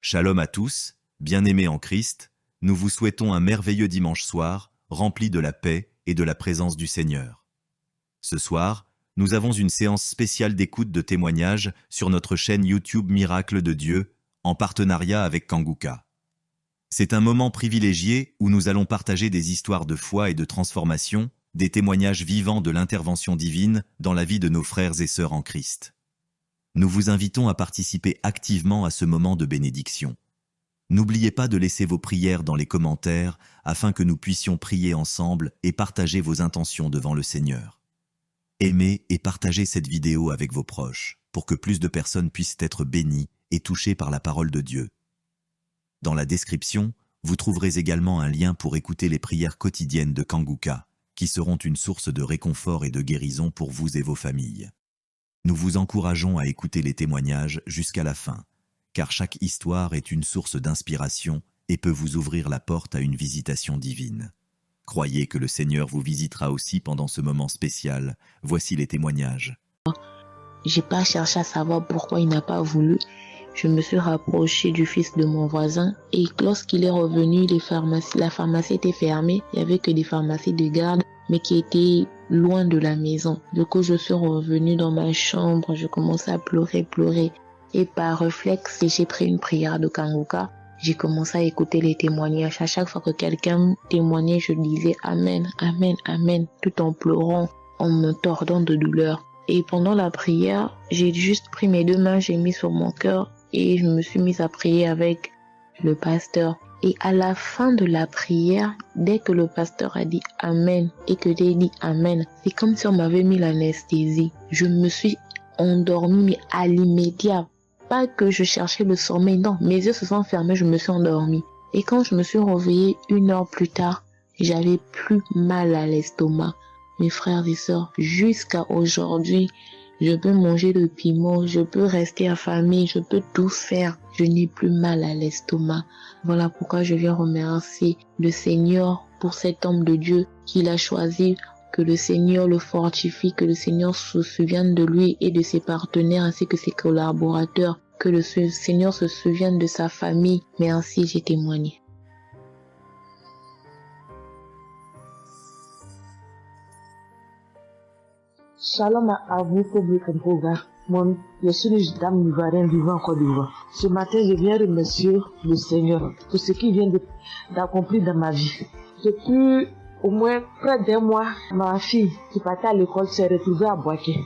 Shalom à tous, bien-aimés en Christ, nous vous souhaitons un merveilleux dimanche soir, rempli de la paix et de la présence du Seigneur. Ce soir, nous avons une séance spéciale d'écoute de témoignages sur notre chaîne YouTube Miracle de Dieu, en partenariat avec Kanguka. C'est un moment privilégié où nous allons partager des histoires de foi et de transformation, des témoignages vivants de l'intervention divine dans la vie de nos frères et sœurs en Christ. Nous vous invitons à participer activement à ce moment de bénédiction. N'oubliez pas de laisser vos prières dans les commentaires afin que nous puissions prier ensemble et partager vos intentions devant le Seigneur. Aimez et partagez cette vidéo avec vos proches pour que plus de personnes puissent être bénies et touchées par la parole de Dieu. Dans la description, vous trouverez également un lien pour écouter les prières quotidiennes de Kanguka, qui seront une source de réconfort et de guérison pour vous et vos familles. Nous vous encourageons à écouter les témoignages jusqu'à la fin, car chaque histoire est une source d'inspiration et peut vous ouvrir la porte à une visitation divine. Croyez que le Seigneur vous visitera aussi pendant ce moment spécial. Voici les témoignages. J'ai pas cherché à savoir pourquoi il n'a pas voulu. Je me suis rapprochée du fils de mon voisin et lorsqu'il est revenu, la pharmacie était fermée. Il n'y avait que des pharmacies de garde, mais qui étaient loin de la maison. Du coup, je suis revenue dans ma chambre, je commençais à pleurer. Et par réflexe, j'ai pris une prière de Kanguka. J'ai commencé à écouter les témoignages. À chaque fois que quelqu'un témoignait, je disais Amen, Amen, Amen, tout en pleurant, en me tordant de douleur. Et pendant la prière, j'ai juste pris mes deux mains, j'ai mis sur mon cœur et je me suis mise à prier avec le pasteur. Et à la fin de la prière, dès que le pasteur a dit Amen et que j'ai dit Amen, c'est comme si on m'avait mis l'anesthésie. Je me suis endormie, mais à l'immédiat. Pas que je cherchais le sommeil, non. Mes yeux se sont fermés, je me suis endormie. Et quand je me suis réveillée 1 heure plus tard, j'avais plus mal à l'estomac. Mes frères et sœurs, jusqu'à aujourd'hui, je peux manger le piment, je peux rester affamée, je peux tout faire. Je n'ai plus mal à l'estomac. Voilà pourquoi je viens remercier le Seigneur pour cet homme de Dieu qu'il a choisi. Que le Seigneur le fortifie, que le Seigneur se souvienne de lui et de ses partenaires ainsi que ses collaborateurs. Que le Seigneur se souvienne de sa famille. Mais ainsi j'ai témoigné. Shalom à vous, public Kanguka. Je suis une dame ivoirienne vivant en Côte d'Ivoire. Ce matin, je viens remercier le Seigneur pour ce qu'il vient d'accomplir dans ma vie. Depuis au moins près d'1 mois, ma fille qui partait à l'école s'est retrouvée à Boaké.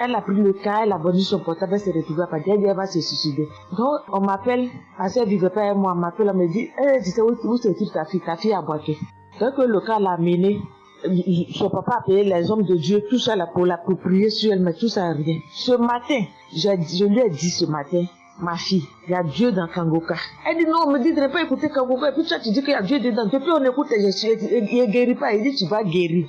Elle a pris le cas, elle a vendu son portable, elle s'est retrouvée à Boaké, elle va se suicider. Donc, on m'appelle, parce qu'elle vivait pas avec moi, on m'appelle, on me dit, tu sais où se trouve ta fille à Boaké. Donc, le cas l'a amenée. Son papa a payé les hommes de Dieu, tout ça là pour l'approprier sur elle, mais tout ça rien. Ce matin, je lui ai dit ce matin, ma fille, il y a Dieu dans Kanguka. Elle dit non, on me dit de ne pas écouter Kanguka. Et puis toi tu dis qu'il y a Dieu dedans. Depuis on écoute, il ne guérit pas. Il dit tu vas guérir.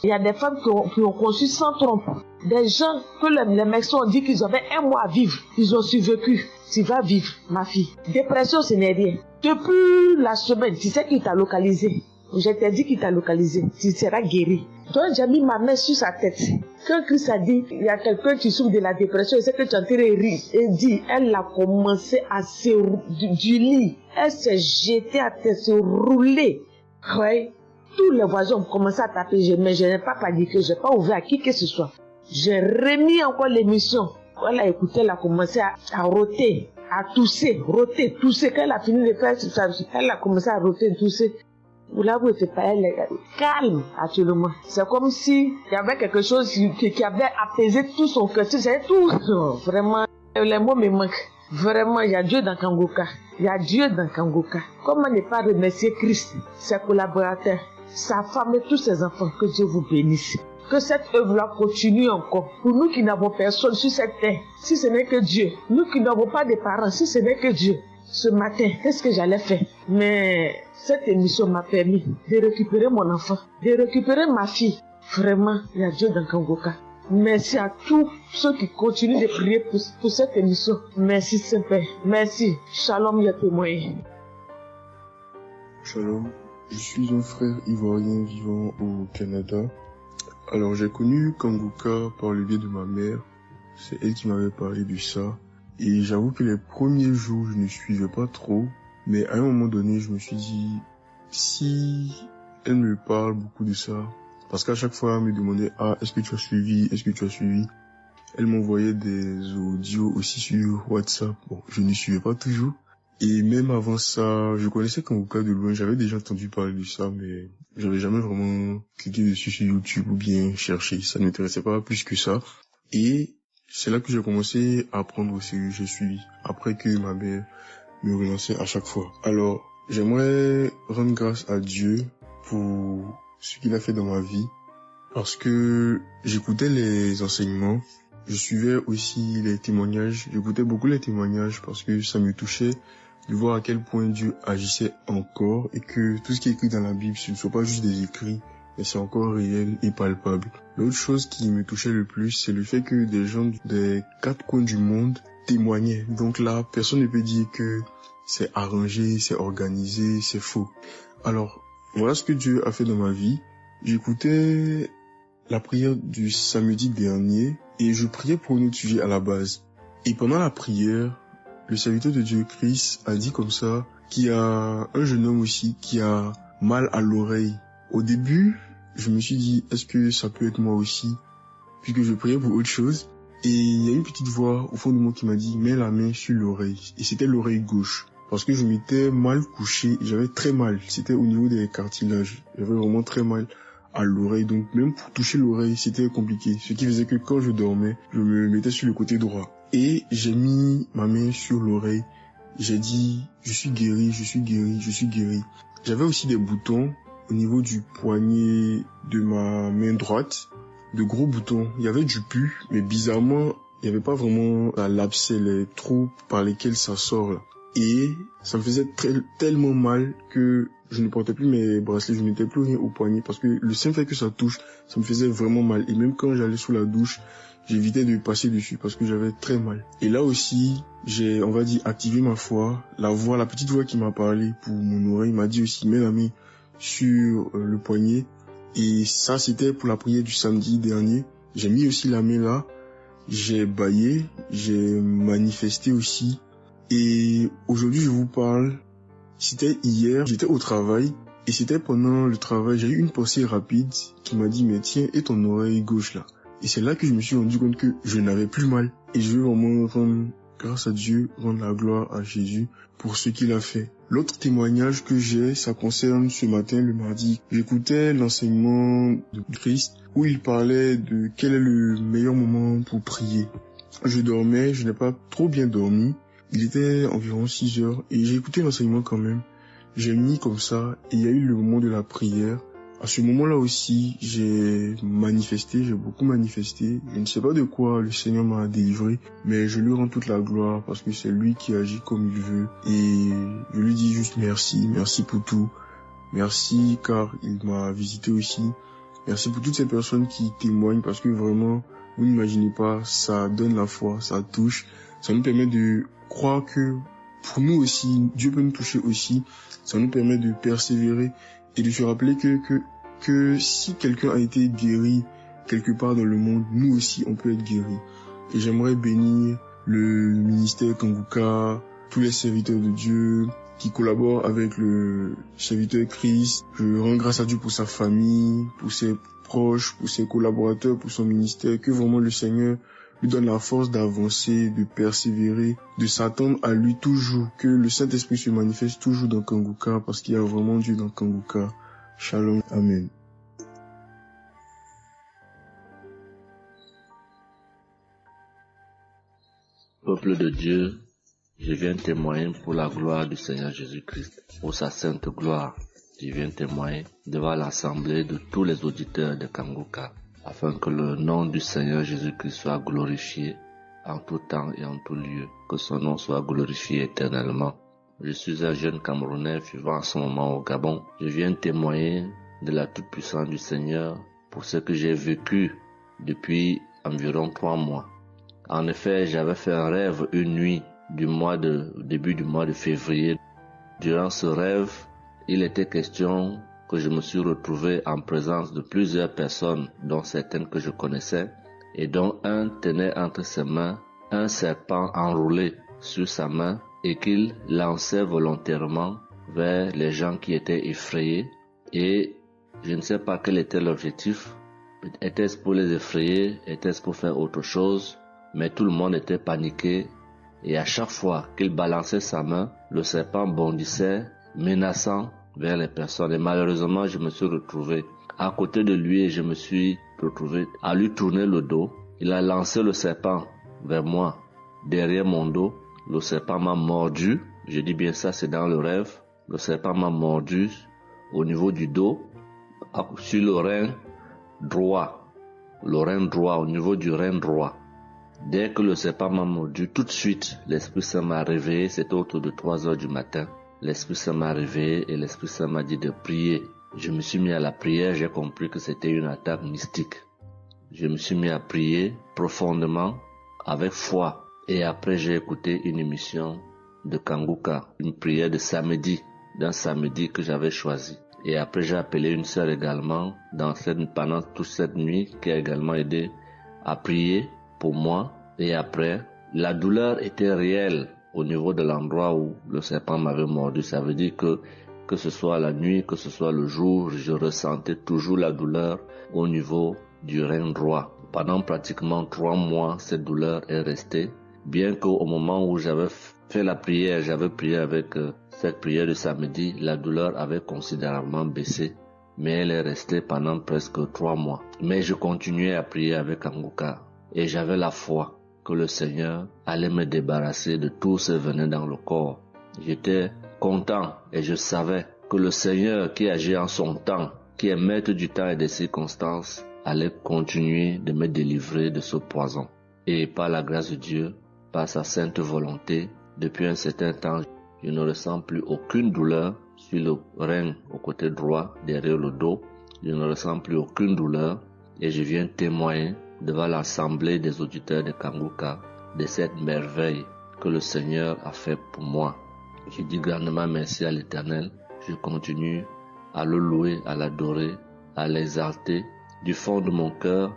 Il y a des femmes qui ont conçu sans trompe. Des gens que les médecins ont dit qu'ils avaient 1 mois à vivre. Ils ont survécu. Tu vas vivre, ma fille. Dépression, ce n'est rien. Depuis la semaine, tu sais qui t'a localisé. Je t'ai dit qu'il t'a localisé, tu seras guéri. Donc j'ai mis ma main sur sa tête. Quand Christ a dit, il y a quelqu'un qui souffre de la dépression, et c'est que tu es en train de rire. Et dit, elle a commencé à se du lit. Elle s'est jetée à terre, se rouler. Ouais. Tous les voisins ont commencé à taper, mais je n'ai pas paniqué, je n'ai pas ouvert à qui que ce soit. J'ai remis encore l'émission. Elle a écouté, elle a commencé à roter, à tousser. Quand elle a fini de faire ça, elle a commencé à roter, tousser. Vous l'avez fait pas, elle est calme actuellement. C'est comme si il y avait quelque chose qui avait apaisé tout son cœur. C'est tout. Vraiment, les mots me manquent. Vraiment, il y a Dieu dans Kanguka. Il y a Dieu dans Kanguka. Comment ne pas remercier Christ, ses collaborateurs, sa femme et tous ses enfants. Que Dieu vous bénisse. Que cette œuvre-là continue encore. Pour nous qui n'avons personne sur cette terre, si ce n'est que Dieu. Nous qui n'avons pas de parents, si ce n'est que Dieu. Ce matin, qu'est-ce que j'allais faire? Mais cette émission m'a permis de récupérer mon enfant, de récupérer ma fille. Vraiment, il y a Dieu dans Kanguka. Merci à tous ceux qui continuent de prier pour cette émission. Merci Saint-Père. Merci. Shalom, les témoins. Shalom. Je suis un frère ivoirien vivant au Canada. Alors j'ai connu Kanguka par le biais de ma mère. C'est elle qui m'avait parlé de ça. Et j'avoue que les premiers jours, je ne suivais pas trop. Mais à un moment donné, je me suis dit, si elle me parle beaucoup de ça, parce qu'à chaque fois, elle me demandait, est-ce que tu as suivi? Est-ce que tu as suivi? Elle m'envoyait des audios aussi sur WhatsApp. Bon, je ne suivais pas toujours. Et même avant ça, je connaissais Kanguka de loin. J'avais déjà entendu parler de ça, mais j'avais jamais vraiment cliqué dessus sur YouTube ou bien cherché. Ça ne m'intéressait pas plus que ça. Et c'est là que j'ai commencé à prendre au sérieux. J'ai suivi. Après que ma mère me relançait à chaque fois. Alors, j'aimerais rendre grâce à Dieu pour ce qu'il a fait dans ma vie. Parce que j'écoutais les enseignements. Je suivais aussi les témoignages. J'écoutais beaucoup les témoignages parce que ça me touchait de voir à quel point Dieu agissait encore et que tout ce qui est écrit dans la Bible, ce ne soit pas juste des écrits, mais c'est encore réel et palpable. L'autre chose qui me touchait le plus, c'est le fait que des gens des 4 coins du monde témoignaient. Donc là, personne ne peut dire que c'est arrangé, c'est organisé, c'est faux. Alors, voilà ce que Dieu a fait dans ma vie. J'écoutais la prière du samedi dernier et je priais pour un autre sujet à la base. Et pendant la prière, le serviteur de Dieu, Chris, a dit comme ça qu'il y a un jeune homme aussi qui a mal à l'oreille. Au début, je me suis dit, est-ce que ça peut être moi aussi? Puisque je priais pour autre chose. Et il y a une petite voix au fond de moi qui m'a dit, mets la main sur l'oreille. Et c'était l'oreille gauche. Parce que je m'étais mal couché, j'avais très mal. C'était au niveau des cartilages. J'avais vraiment très mal à l'oreille. Donc même pour toucher l'oreille, c'était compliqué. Ce qui faisait que quand je dormais, je me mettais sur le côté droit. Et j'ai mis ma main sur l'oreille. J'ai dit, je suis guéri, je suis guéri, je suis guéri. J'avais aussi des boutons au niveau du poignet de ma main droite. De gros boutons. Il y avait du pus, mais bizarrement, il n'y avait pas vraiment l'abcès, les trous par lesquels ça sort là. Et ça me faisait tellement mal que je ne portais plus mes bracelets, je ne mettais plus rien au poignet parce que le simple fait que ça touche, ça me faisait vraiment mal. Et même quand j'allais sous la douche, j'évitais de passer dessus parce que j'avais très mal. Et là aussi, j'ai, on va dire, activé ma foi. La petite voix qui m'a parlé pour mon oreille m'a dit aussi, mets la main sur le poignet. Et ça, c'était pour la prière du samedi dernier. J'ai mis aussi la main là. J'ai bâillé, j'ai manifesté aussi. Et aujourd'hui, je vous parle, c'était hier, j'étais au travail. Et c'était pendant le travail, j'ai eu une pensée rapide qui m'a dit, mais tiens, et ton oreille gauche là? Et c'est là que je me suis rendu compte que je n'avais plus mal. Et je veux vraiment rendre grâce à Dieu, rendre la gloire à Jésus pour ce qu'il a fait. L'autre témoignage que j'ai, ça concerne ce matin, le mardi. J'écoutais l'enseignement de Christ où il parlait de quel est le meilleur moment pour prier. Je dormais, je n'ai pas trop bien dormi. Il était environ 6 heures et j'ai écouté l'enseignement quand même. J'ai mis comme ça et il y a eu le moment de la prière. À ce moment-là aussi, j'ai manifesté, j'ai beaucoup manifesté. Je ne sais pas de quoi le Seigneur m'a délivré, mais je lui rends toute la gloire parce que c'est lui qui agit comme il veut. Et je lui dis juste merci, merci pour tout. Merci car il m'a visité aussi. Merci pour toutes ces personnes qui témoignent parce que vraiment, vous n'imaginez pas, ça donne la foi, ça touche. Ça nous permet de croire que pour nous aussi, Dieu peut nous toucher aussi. Ça nous permet de persévérer et de se rappeler que si quelqu'un a été guéri quelque part dans le monde, nous aussi on peut être guéri. Et j'aimerais bénir le ministère Kanguka, tous les serviteurs de Dieu qui collaborent avec le serviteur Christ. Je rends grâce à Dieu pour sa famille, pour ses proches, pour ses collaborateurs, pour son ministère, que vraiment le Seigneur lui donne la force d'avancer, de persévérer, de s'attendre à lui toujours, que le Saint-Esprit se manifeste toujours dans Kanguka, parce qu'il y a vraiment Dieu dans Kanguka. Shalom, Amen. Peuple de Dieu, je viens témoigner pour la gloire du Seigneur Jésus-Christ, pour sa sainte gloire. Je viens témoigner devant l'assemblée de tous les auditeurs de Kanguka, afin que le nom du Seigneur Jésus-Christ soit glorifié en tout temps et en tout lieu, que son nom soit glorifié éternellement. Je suis un jeune Camerounais vivant en ce moment au Gabon. Je viens témoigner de la toute-puissance du Seigneur pour ce que j'ai vécu depuis environ 3 mois. En effet, j'avais fait un rêve une nuit début du mois de février. Durant ce rêve, il était question que je me suis retrouvé en présence de plusieurs personnes, dont certaines que je connaissais, et dont un tenait entre ses mains un serpent enroulé sur sa main et qu'il lançait volontairement vers les gens qui étaient effrayés. Et je ne sais pas quel était l'objectif. Était-ce pour les effrayer? Était-ce pour faire autre chose? Mais tout le monde était paniqué. Et à chaque fois qu'il balançait sa main, le serpent bondissait, menaçant vers les personnes. Et malheureusement, je me suis retrouvé à côté de lui et je me suis retrouvé à lui tourner le dos. Il a lancé le serpent vers moi, derrière mon dos. Le serpent m'a mordu. Je dis bien ça, c'est dans le rêve. Le serpent m'a mordu au niveau du dos, sur le rein droit. Le rein droit, au niveau du rein droit. Dès que le serpent m'a mordu, tout de suite, l'Esprit Saint m'a réveillé. C'était autour de 3 heures du matin. L'Esprit Saint m'a réveillé et l'Esprit Saint m'a dit de prier. Je me suis mis à la prière, j'ai compris que c'était une attaque mystique. Je me suis mis à prier profondément, avec foi. Et après, j'ai écouté une émission de Kanguka, une prière de samedi, d'un samedi que j'avais choisi. Et après, j'ai appelé une sœur également pendant toute cette nuit qui a également aidé à prier pour moi. Et après, la douleur était réelle au niveau de l'endroit où le serpent m'avait mordu. Ça veut dire que ce soit la nuit, que ce soit le jour, je ressentais toujours la douleur au niveau du rein droit. Pendant pratiquement 3 mois, cette douleur est restée. Bien qu'au moment où j'avais fait la prière, j'avais prié avec cette prière de samedi, la douleur avait considérablement baissé. Mais elle est restée pendant presque 3 mois. Mais je continuais à prier avec Kanguka. Et j'avais la foi que le Seigneur allait me débarrasser de tout ce venin dans le corps. J'étais content et je savais que le Seigneur qui agit en son temps, qui est maître du temps et des circonstances, allait continuer de me délivrer de ce poison. Et par la grâce de Dieu, par sa sainte volonté, depuis un certain temps, je ne ressens plus aucune douleur sur le rein au côté droit, derrière le dos. Je ne ressens plus aucune douleur et je viens témoigner devant l'assemblée des auditeurs de Kanguka de cette merveille que le Seigneur a fait pour moi. Je dis grandement merci à l'Éternel. Je continue à le louer, à l'adorer, à l'exalter du fond de mon cœur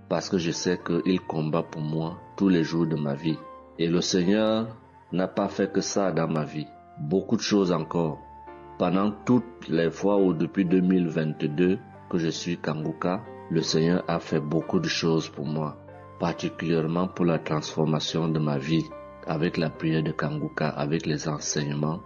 parce que je sais qu'il combat pour moi tous les jours de ma vie. Et le Seigneur n'a pas fait que ça dans ma vie. Beaucoup de choses encore. Pendant toutes les fois où depuis 2022 que je suis Kanguka, le Seigneur a fait beaucoup de choses pour moi, particulièrement pour la transformation de ma vie. Avec la prière de Kanguka, avec les enseignements,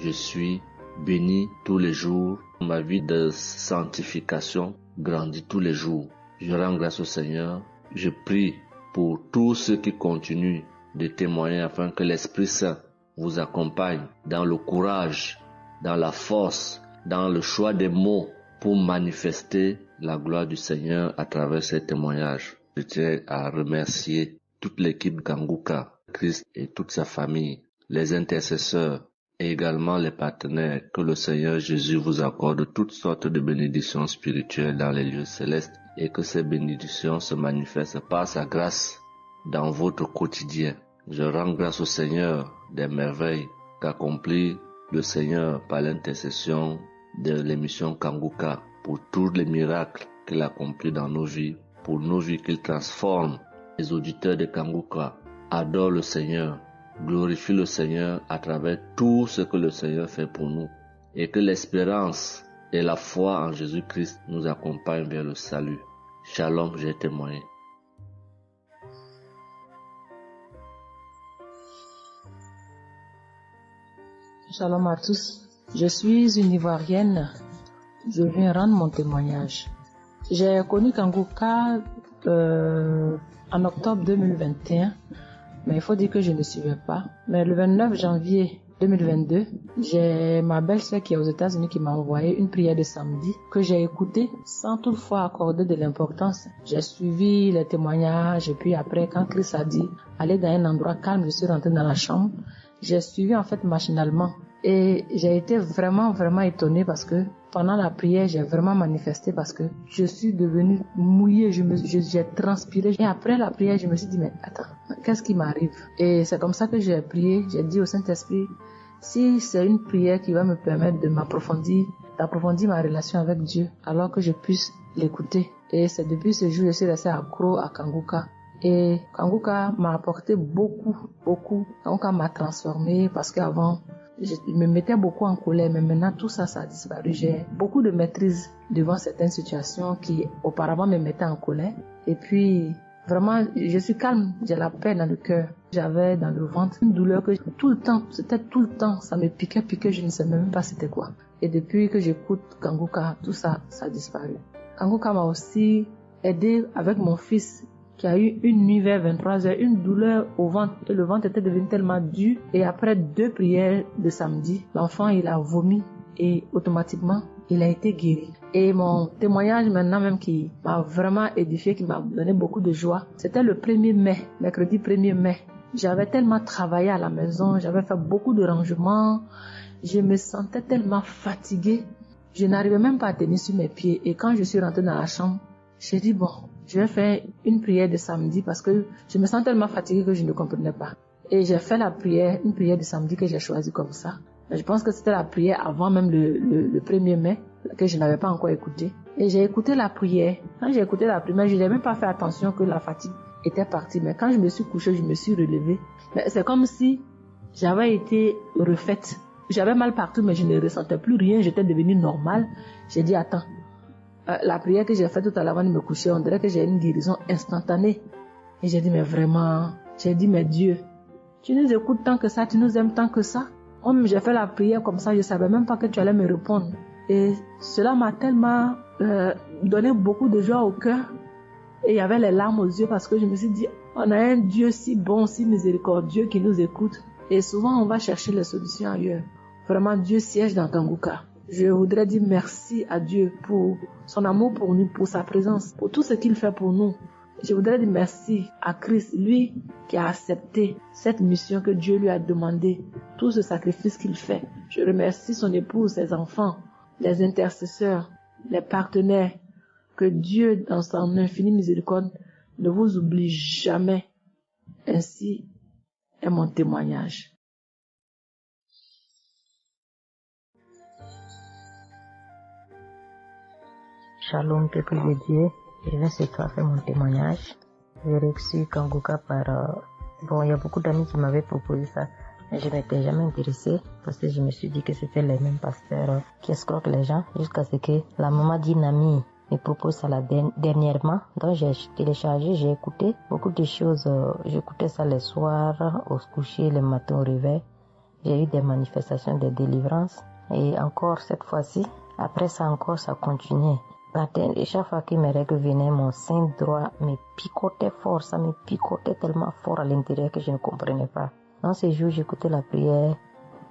je suis béni tous les jours. Ma vie de sanctification grandit tous les jours. Je rends grâce au Seigneur. Je prie pour tous ceux qui continuent de témoigner afin que l'Esprit Saint vous accompagne dans le courage, dans la force, dans le choix des mots pour manifester la gloire du Seigneur à travers ces témoignages. Je tiens à remercier toute l'équipe Kanguka, Christ et toute sa famille, les intercesseurs et également les partenaires. Que le Seigneur Jésus vous accorde toutes sortes de bénédictions spirituelles dans les lieux célestes et que ces bénédictions se manifestent par sa grâce dans votre quotidien. Je rends grâce au Seigneur des merveilles qu'accomplit le Seigneur par l'intercession de l'émission Kanguka pour tous les miracles qu'il accomplit dans nos vies, pour nos vies qu'il transforme. Les auditeurs de Kanguka adorent le Seigneur, glorifient le Seigneur à travers tout ce que le Seigneur fait pour nous et que l'espérance et la foi en Jésus-Christ nous accompagnent vers le salut. Shalom, j'ai témoigné. Shalom à tous. Je suis une Ivoirienne. Je viens rendre mon témoignage. J'ai connu Kanguka en octobre 2021, mais il faut dire que je ne suivais pas. Mais le 29 janvier 2022, j'ai ma belle-sœur qui est aux États-Unis qui m'a envoyé une prière de samedi que j'ai écoutée sans toutefois accorder de l'importance. J'ai suivi les témoignages et puis après, quand Christ a dit aller dans un endroit calme, je suis rentrée dans la chambre. J'ai suivi en fait machinalement et j'ai été vraiment étonnée parce que pendant la prière, j'ai vraiment manifesté parce que je suis devenue mouillée, j'ai transpiré. Et après la prière, je me suis dit, mais attends, qu'est-ce qui m'arrive? Et c'est comme ça que j'ai prié, j'ai dit au Saint-Esprit, si c'est une prière qui va me permettre de d'approfondir ma relation avec Dieu, alors que je puisse l'écouter. Et c'est depuis ce jour que je suis restée accro à Kanguka. Et Kanguka m'a apporté beaucoup. Kanguka m'a transformé parce qu'avant, je me mettais beaucoup en colère, mais maintenant tout ça, ça a disparu. J'ai beaucoup de maîtrise devant certaines situations qui auparavant me mettaient en colère. Et puis, vraiment, je suis calme, j'ai la paix dans le cœur. J'avais dans le ventre une douleur que tout le temps, ça me piquait, je ne sais même pas c'était quoi. Et depuis que j'écoute Kanguka, tout ça, ça a disparu. Kanguka m'a aussi aidé avec mon fils qui a eu une nuit vers 23h, une douleur au ventre, et le ventre était devenu tellement dur. Et après 2 prières de samedi, l'enfant, il a vomi et automatiquement, il a été guéri. Et mon témoignage maintenant même qui m'a vraiment édifié, qui m'a donné beaucoup de joie, c'était le 1er mai, mercredi 1er mai. J'avais tellement travaillé à la maison, j'avais fait beaucoup de rangements, je me sentais tellement fatiguée, je n'arrivais même pas à tenir sur mes pieds. Et quand je suis rentrée dans la chambre, j'ai dit bon, je vais faire une prière de samedi parce que je me sens tellement fatiguée que je ne comprenais pas. Et j'ai fait une prière de samedi que j'ai choisie comme ça. Mais je pense que c'était la prière avant même le 1er mai que je n'avais pas encore écouté. Et j'ai écouté la prière. Quand j'ai écouté la prière, je n'ai même pas fait attention que la fatigue était partie. Mais quand je me suis couchée, je me suis relevée. Mais c'est comme si j'avais été refaite. J'avais mal partout, mais je ne ressentais plus rien. J'étais devenue normale. J'ai dit attends. La prière que j'ai faite tout à l'heure avant de me coucher, on dirait que j'ai une guérison instantanée. Et j'ai dit, mais vraiment, mais Dieu, tu nous écoutes tant que ça, tu nous aimes tant que ça. J'ai fait la prière comme ça, je ne savais même pas que tu allais me répondre. Et cela m'a tellement donné beaucoup de joie au cœur. Et il y avait les larmes aux yeux parce que je me suis dit, on a un Dieu si bon, si miséricordieux qui nous écoute. Et souvent, on va chercher les solutions ailleurs. Vraiment, Dieu siège dans Kanguka. Je voudrais dire merci à Dieu pour son amour pour nous, pour sa présence, pour tout ce qu'il fait pour nous. Je voudrais dire merci à Christ, lui qui a accepté cette mission que Dieu lui a demandé, tout ce sacrifice qu'il fait. Je remercie son épouse, ses enfants, les intercesseurs, les partenaires. Que Dieu, dans son infinie miséricorde, ne vous oublie jamais. Ainsi est mon témoignage. Shalom, peuple de Dieu. Je vais ce soir faire mon témoignage. J'ai reçu Kanguka par... il y a beaucoup d'amis qui m'avaient proposé ça, mais je n'étais jamais intéressée parce que je me suis dit que c'était les mêmes pasteurs qui escroquent les gens jusqu'à ce que la maman d'une amie me propose ça dernièrement. Donc j'ai téléchargé, j'ai écouté beaucoup de choses. J'écoutais ça les soirs, au coucher, le matin au réveil. J'ai eu des manifestations de délivrance et encore cette fois-ci, après ça encore, ça continuait. Et chaque fois que mes règles venaient, mon sein droit me picotait fort, ça me picotait tellement fort à l'intérieur que je ne comprenais pas. Dans ces jours, j'écoutais la prière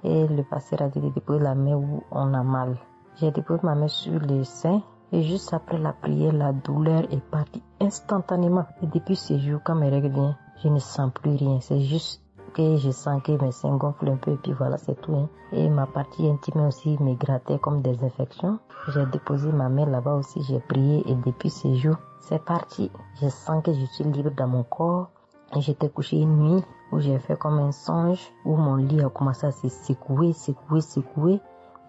et le pasteur a dit de déposer la main où on a mal. J'ai déposé ma main sur le sein et juste après la prière, la douleur est partie instantanément. Et depuis ces jours, quand mes règles viennent, je ne sens plus rien. C'est juste que je sens que mes seins gonflent un peu et puis voilà, c'est tout. Hein. Et ma partie intime aussi me grattait comme des infections. J'ai déposé ma main là-bas aussi, j'ai prié et depuis ces jours, c'est parti. Je sens que je suis libre dans mon corps. Et j'étais couché une nuit où j'ai fait comme un songe, où mon lit a commencé à se secouer.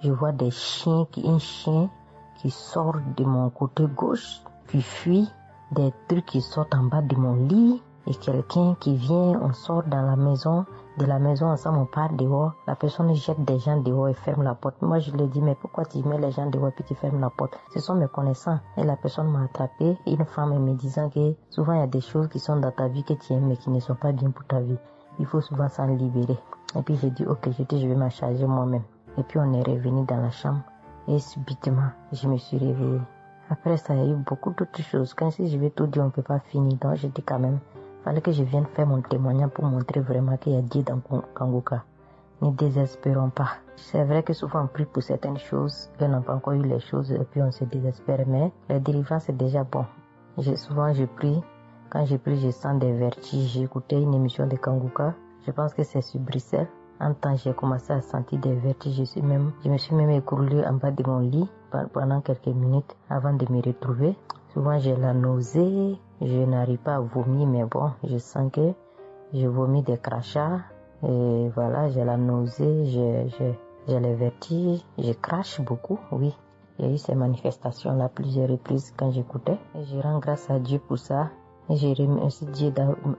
Je vois un chien qui sort de mon côté gauche, puis fuit, des trucs qui sortent en bas de mon lit. Et quelqu'un qui vient, on sort dans la maison, de la maison ensemble, on part dehors, la personne jette des gens dehors et ferme la porte. Moi, je lui dis, mais pourquoi tu mets les gens dehors et puis tu fermes la porte? Ce sont mes connaissants. Et la personne m'a attrapé, une femme me disant que souvent il y a des choses qui sont dans ta vie que tu aimes mais qui ne sont pas bien pour ta vie. Il faut souvent s'en libérer. Et puis j'ai dit, ok, je vais m'en charger moi-même. Et puis on est revenu dans la chambre et subitement, je me suis réveillée. Après ça, il y a eu beaucoup d'autres choses. Quand si je vais tout dire, on ne peut pas finir. Donc je dis quand même, fallait que je vienne faire mon témoignage pour montrer vraiment qu'il y a Dieu dans Kanguka. Ne désespérons pas. C'est vrai que souvent on prie pour certaines choses, on n'a pas encore eu les choses et puis on se désespère, mais la délivrance c'est déjà bon. Souvent je prie, quand je prie je sens des vertiges. J'ai écouté une émission de Kanguka, je pense que c'est sur Bruxelles. En temps j'ai commencé à sentir des vertiges, je me suis même écroulée en bas de mon lit pendant quelques minutes avant de me retrouver. Souvent j'ai la nausée, je n'arrive pas à vomir, mais bon, je sens que je vomis des crachats. Et voilà, j'ai la nausée, j'ai les vertiges, je crache beaucoup, oui. Il y a eu ces manifestations-là plusieurs reprises quand j'écoutais. Et je rends grâce à Dieu pour ça. Et je remercie Dieu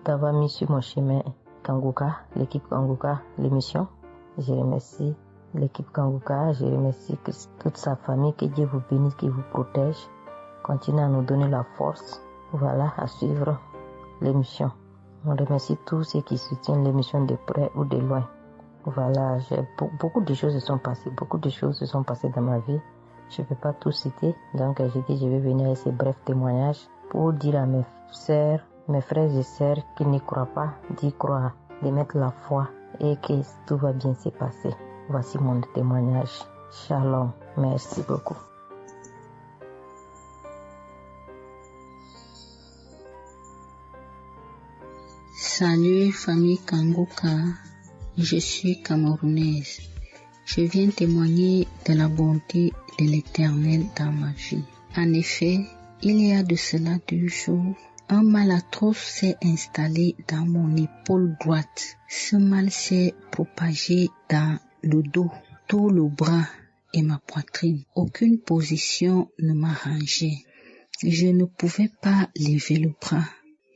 d'avoir mis sur mon chemin Kanguka, l'équipe Kanguka, l'émission. Je remercie l'équipe Kanguka, je remercie toute sa famille, que Dieu vous bénisse, qu'il vous protège. Continuez à nous donner la force, voilà, à suivre l'émission. On remercie tous ceux qui soutiennent l'émission de près ou de loin. Voilà, beaucoup de choses se sont passées dans ma vie. Je ne peux pas tout citer, donc j'ai dit je vais venir avec ces brefs témoignages pour dire à mes sœurs, mes frères et sœurs qui n'y croient pas, d'y croire, de mettre la foi et que tout va bien se passer. Voici mon témoignage. Shalom, merci beaucoup. Salut famille Kanguka, je suis camerounaise. Je viens témoigner de la bonté de l'Éternel dans ma vie. En effet, il y a de cela 2 jours, un mal atroce s'est installé dans mon épaule droite. Ce mal s'est propagé dans le dos, tout le bras et ma poitrine. Aucune position ne m'arrangeait. Je ne pouvais pas lever le bras.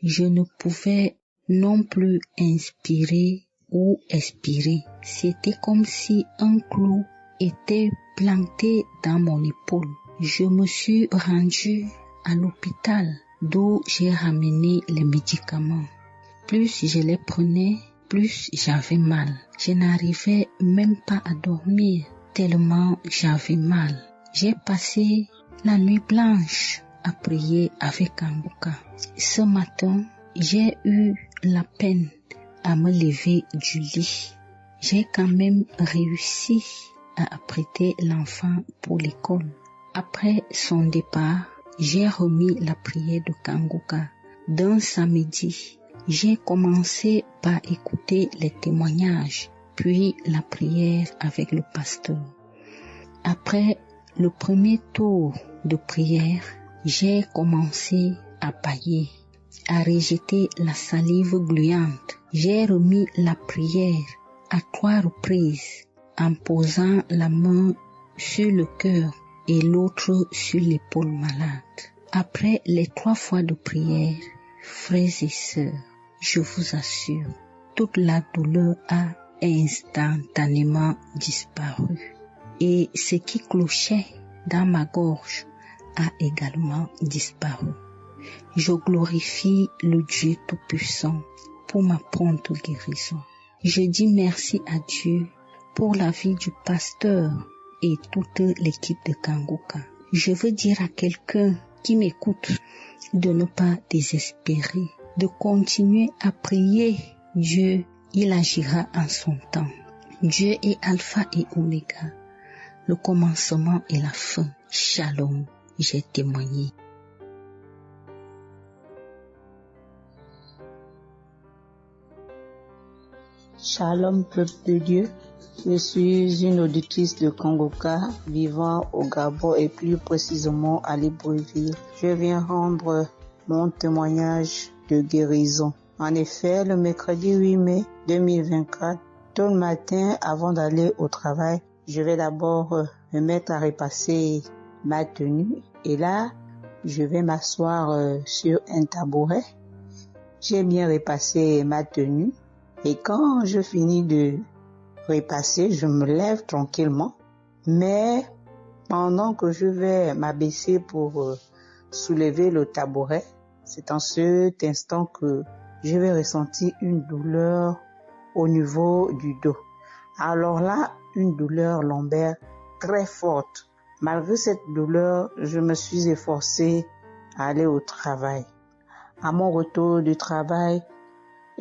Je ne pouvais non plus inspirer ou expirer. C'était comme si un clou était planté dans mon épaule. Je me suis rendue à l'hôpital d'où j'ai ramené les médicaments. Plus je les prenais, plus j'avais mal. Je n'arrivais même pas à dormir tellement j'avais mal. J'ai passé la nuit blanche à prier avec Kanguka. Ce matin, j'ai eu la peine à me lever du lit. J'ai quand même réussi à apprêter l'enfant pour l'école. Après son départ, j'ai remis la prière de Kanguka. D'un samedi, j'ai commencé par écouter les témoignages, puis la prière avec le pasteur. Après le premier tour de prière, j'ai commencé à bâiller, à rejeter la salive gluante. J'ai remis la prière à 3 reprises en posant la main sur le cœur et l'autre sur l'épaule malade. Après les 3 fois de prière, frères et sœurs, je vous assure, toute la douleur a instantanément disparu. Et ce qui clochait dans ma gorge a également disparu. Je glorifie le Dieu Tout-Puissant pour ma prompte guérison. Je dis merci à Dieu pour la vie du pasteur et toute l'équipe de Kanguka. Je veux dire à quelqu'un qui m'écoute de ne pas désespérer, de continuer à prier. Dieu, il agira en son temps. Dieu est Alpha et Oméga, le commencement et la fin. Shalom, j'ai témoigné. Shalom, peuple de Dieu. Je suis une auditrice de Kanguka vivant au Gabon et plus précisément à Libreville. Je viens rendre mon témoignage de guérison. En effet, le mercredi 8 mai 2024, tôt le matin avant d'aller au travail, je vais d'abord me mettre à repasser ma tenue et là, je vais m'asseoir sur un tabouret. J'ai bien repassé ma tenue. Et quand je finis de repasser, je me lève tranquillement. Mais pendant que je vais m'abaisser pour soulever le tabouret, c'est en cet instant que je vais ressentir une douleur au niveau du dos. Alors là, une douleur lombaire très forte. Malgré cette douleur, je me suis efforcée à aller au travail. À mon retour du travail,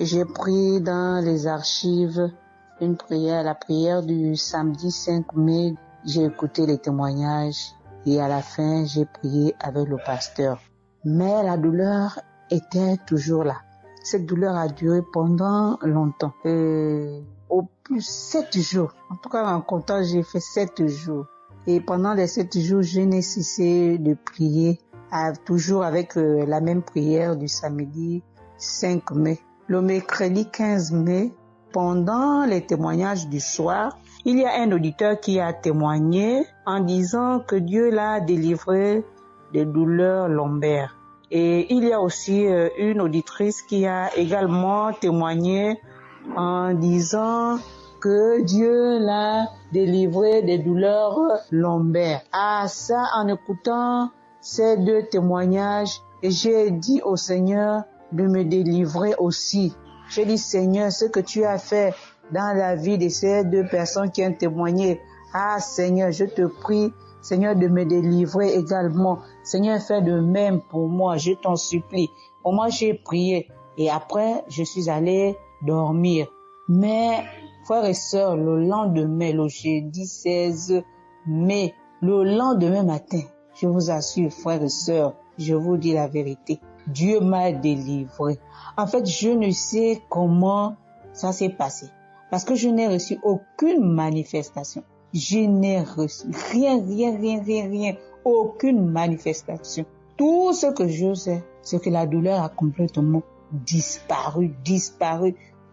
j'ai pris dans les archives une prière, la prière du samedi 5 mai. J'ai écouté les témoignages et à la fin, j'ai prié avec le pasteur. Mais la douleur était toujours là. Cette douleur a duré pendant longtemps. Au plus 7 jours. En tout cas, en comptant, j'ai fait 7 jours. Et pendant les 7 jours, je n'ai cessé de prier, toujours avec la même prière du samedi 5 mai. Le mercredi 15 mai, pendant les témoignages du soir, il y a un auditeur qui a témoigné en disant que Dieu l'a délivré des douleurs lombaires. Et il y a aussi une auditrice qui a également témoigné en disant que Dieu l'a délivré des douleurs lombaires. Ah, ça, en écoutant ces deux témoignages, j'ai dit au Seigneur de me délivrer aussi. J'ai dit, Seigneur, ce que tu as fait dans la vie de ces deux personnes qui ont témoigné, ah Seigneur, je te prie, Seigneur, de me délivrer également. Seigneur, fais de même pour moi, je t'en supplie. Au moins, j'ai prié et après, je suis allée dormir. Mais, frères et sœurs, le lendemain, le jeudi 16 mai, le lendemain matin, je vous assure, frères et sœurs, je vous dis la vérité, Dieu m'a délivré. En fait, je ne sais comment ça s'est passé parce que je n'ai reçu aucune manifestation. Je n'ai reçu rien, aucune manifestation. Tout ce que je sais, c'est que la douleur a complètement disparu.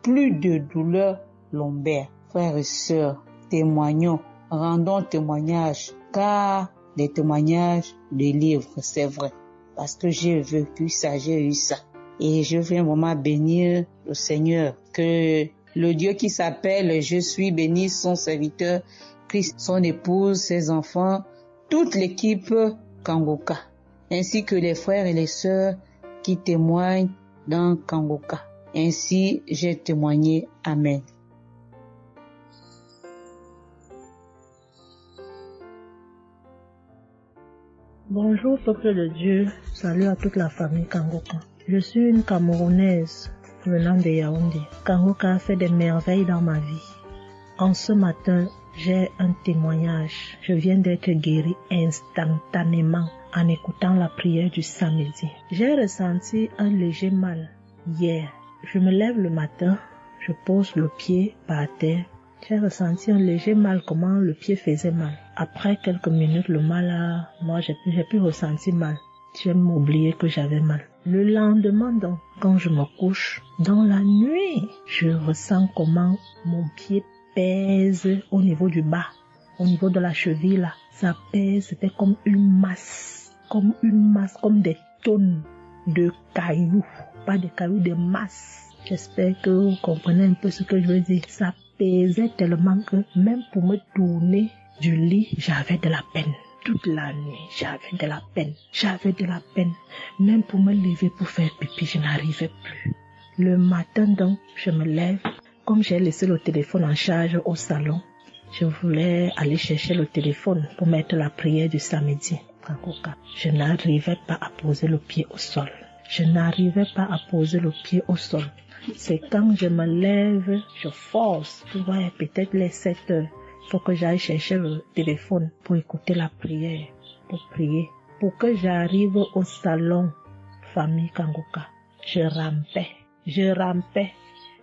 Plus de douleur lombaire. Frères et sœurs, témoignons, rendons témoignage, car les témoignages délivrent, c'est vrai. Parce que j'ai vécu ça, j'ai eu ça. Et je viens vraiment bénir le Seigneur, que le Dieu qui s'appelle Je suis béni, son serviteur, Christ, son épouse, ses enfants, toute l'équipe Kangoka, ainsi que les frères et les sœurs qui témoignent dans Kangoka. Ainsi, j'ai témoigné. Amen. Bonjour peuple de Dieu, salut à toute la famille Kangoka. Je suis une Camerounaise venant de Yaoundé. Kangoka a fait des merveilles dans ma vie. En ce matin, j'ai un témoignage. Je viens d'être guérie instantanément en écoutant la prière du samedi. J'ai ressenti un léger mal hier. Je me lève le matin, je pose le pied par terre. J'ai ressenti un léger mal, comment le pied faisait mal. Après quelques minutes, le mal moi j'ai pu ressentir mal. J'ai même oublié que j'avais mal. Le lendemain donc, quand je me couche, dans la nuit, je ressens comment mon pied pèse au niveau du bas, au niveau de la cheville là. Ça pèse, c'était comme une masse, comme des tonnes de cailloux. Pas de cailloux, de masse. J'espère que vous comprenez un peu ce que je veux dire. Ça pesait tellement que même pour me tourner du lit, j'avais de la peine. Toute la nuit, j'avais de la peine. Même pour me lever pour faire pipi, je n'arrivais plus. Le matin donc, je me lève. Comme j'ai laissé le téléphone en charge au salon, je voulais aller chercher le téléphone pour mettre la prière du samedi. Je n'arrivais pas à poser le pied au sol. C'est quand je me lève, je force. Ouais, peut-être les 7 heures. Il faut que j'aille chercher le téléphone pour écouter la prière, pour prier. Pour que j'arrive au salon, famille Kangoka, je rampais.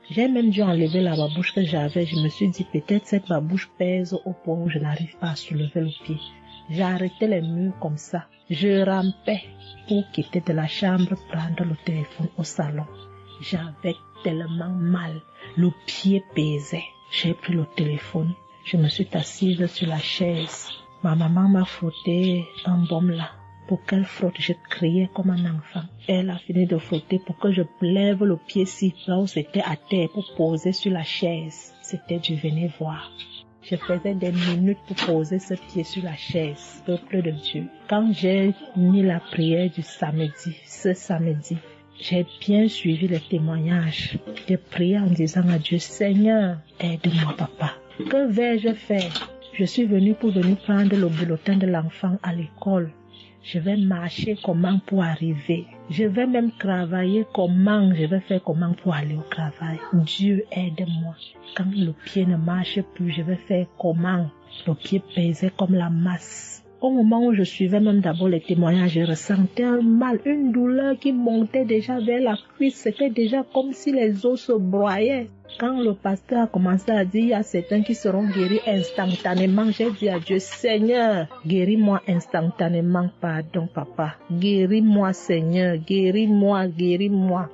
J'ai même dû enlever la babouche que j'avais. Je me suis dit, peut-être cette babouche pèse au point où je n'arrive pas à soulever le pied. J'arrêtais les murs comme ça. Je rampais pour quitter de la chambre, prendre le téléphone au salon. J'avais tellement mal. Le pied pesait. J'ai pris le téléphone. Je me suis assise sur la chaise. Ma maman m'a frotté un baume là. Pour qu'elle frotte, je criais comme un enfant. Elle a fini de frotter pour que je lève le pied-ci, là où c'était à terre, pour poser sur la chaise. C'était du venez voir. Je faisais des minutes pour poser ce pied sur la chaise, peuple de Dieu. Quand j'ai mis la prière du samedi, ce samedi, j'ai bien suivi les témoignages. J'ai prié en disant à Dieu, Seigneur, aide-moi papa. Que vais-je faire? Je suis venue pour prendre le bulletin de l'enfant à l'école. Je vais marcher comment pour arriver. Je vais même travailler comment. Je vais faire comment pour aller au travail. Dieu aide-moi. Quand le pied ne marche plus, je vais faire comment? Le pied pesait comme la masse. Au moment où je suivais même d'abord les témoignages, je ressentais un mal, une douleur qui montait déjà vers la cuisse. C'était déjà comme si les os se broyaient. Quand le pasteur a commencé à dire, il y a certains qui seront guéris instantanément, j'ai dit à Dieu, Seigneur, guéris-moi instantanément, pardon papa. Guéris-moi Seigneur, guéris-moi.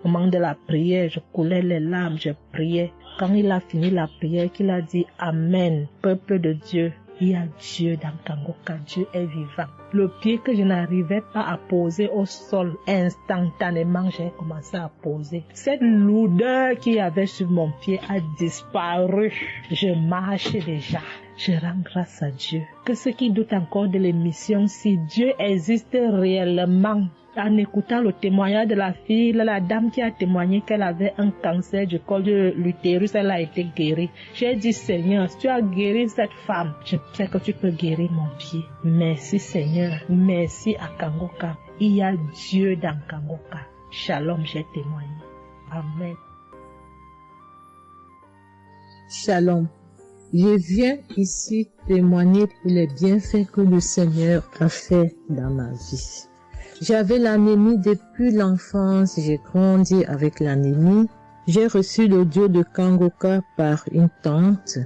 Au moment de la prière, je coulais les larmes, je priais. Quand il a fini la prière, qu'il a dit Amen, peuple de Dieu, Il y a Dieu dans Kangoka, Dieu est vivant. Le pied que je n'arrivais pas à poser au sol, instantanément, j'ai commencé à poser. Cette lourdeur qu'il y avait sur mon pied a disparu. Je marche déjà. Je rends grâce à Dieu. Que ceux qui doutent encore de l'émission, si Dieu existe réellement, en écoutant le témoignage de la fille, la dame qui a témoigné qu'elle avait un cancer du col de l'utérus, elle a été guérie. J'ai dit, Seigneur, si tu as guéri cette femme, je sais que tu peux guérir mon pied. Merci Seigneur, merci à Kangoka. Il y a Dieu dans Kangoka. Shalom, j'ai témoigné. Amen. Shalom. Je viens ici témoigner pour les bienfaits que le Seigneur a fait dans ma vie. J'avais l'anémie depuis l'enfance, j'ai grandi avec l'anémie. J'ai reçu l'audio de Kangoka par une tante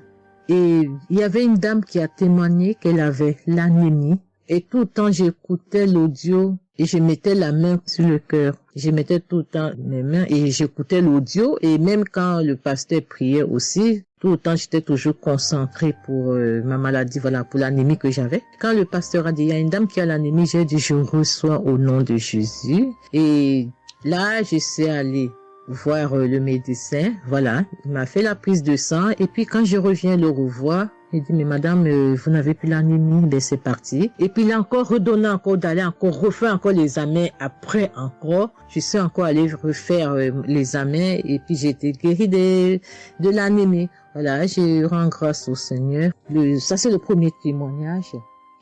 et il y avait une dame qui a témoigné qu'elle avait l'anémie. Et tout le temps j'écoutais l'audio et je mettais la main sur le cœur. Je mettais tout le temps mes mains et j'écoutais l'audio et même quand le pasteur priait aussi, tout le temps, j'étais toujours concentrée pour ma maladie, voilà, pour l'anémie que j'avais. Quand le pasteur a dit, il y a une dame qui a l'anémie, j'ai dit, je reçois au nom de Jésus. Et là, je suis allée voir le médecin, voilà, il m'a fait la prise de sang. Et puis, quand je reviens le revoir, il dit, mais madame, vous n'avez plus l'anémie, ben c'est parti. Et puis, il a encore redonné encore d'aller encore refaire encore les examens après encore. Je suis encore allée refaire les examens et puis j'ai été guérie de l'anémie. Voilà, je rends grâce au Seigneur. Ça, c'est le premier témoignage.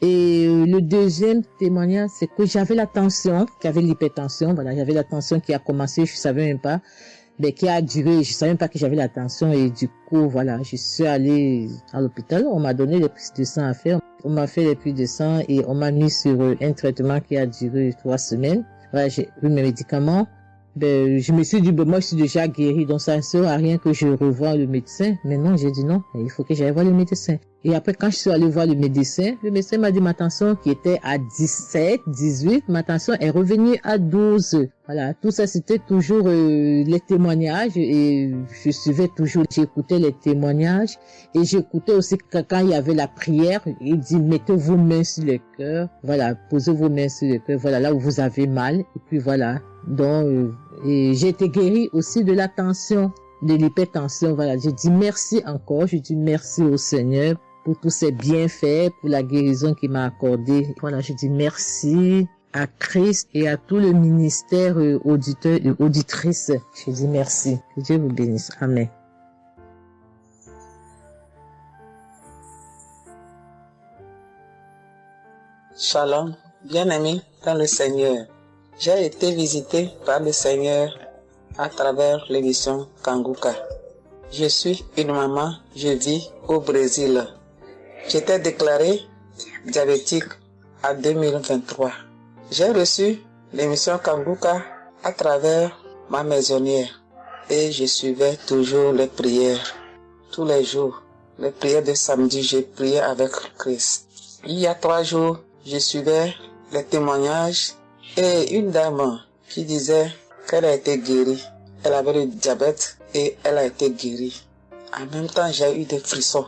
Et le deuxième témoignage, c'est que j'avais la tension, j'avais l'hypertension. Voilà, j'avais la tension qui a commencé, je savais même pas, mais qui a duré, je savais même pas que j'avais la tension. Et du coup, voilà, je suis allée à l'hôpital. On m'a donné les prises de sang à faire. On m'a fait les prises de sang et on m'a mis sur un traitement qui a duré 3 semaines. Voilà, j'ai eu mes médicaments. Ben, je me suis dit, ben, moi, je suis déjà guérie, donc ça ne sert à rien que je revoie le médecin. Mais non, j'ai dit non, il faut que j'aille voir le médecin. Et après, quand je suis allée voir le médecin m'a dit ma tension qui était à 17, 18, ma tension est revenue à 12. Voilà, tout ça, c'était toujours les témoignages et je suivais toujours, j'écoutais les témoignages et j'écoutais aussi quand il y avait la prière, il dit, mettez vos mains sur le cœur, voilà, posez vos mains sur le cœur, voilà, là où vous avez mal, et puis voilà. Donc, et j'ai été guérie aussi de la tension, de l'hypertension, voilà. Je dis merci encore, je dis merci au Seigneur pour tous ses bienfaits, pour la guérison qu'il m'a accordée. Voilà, je dis merci à Christ et à tout le ministère auditeur et auditrice. Je dis merci. Que Dieu vous bénisse. Amen. Shalom, bien-aimé dans le Seigneur. J'ai été visité par le Seigneur à travers l'émission Kangoka. Je suis une maman, je vis au Brésil. J'étais déclarée diabétique en 2023. J'ai reçu l'émission Kangoka à travers ma maisonnière et je suivais toujours les prières. Tous les jours, les prières de samedi, j'ai prié avec Christ. Il y a 3 jours, je suivais les témoignages et une dame qui disait qu'elle a été guérie. Elle avait le diabète et elle a été guérie. En même temps, j'ai eu des frissons.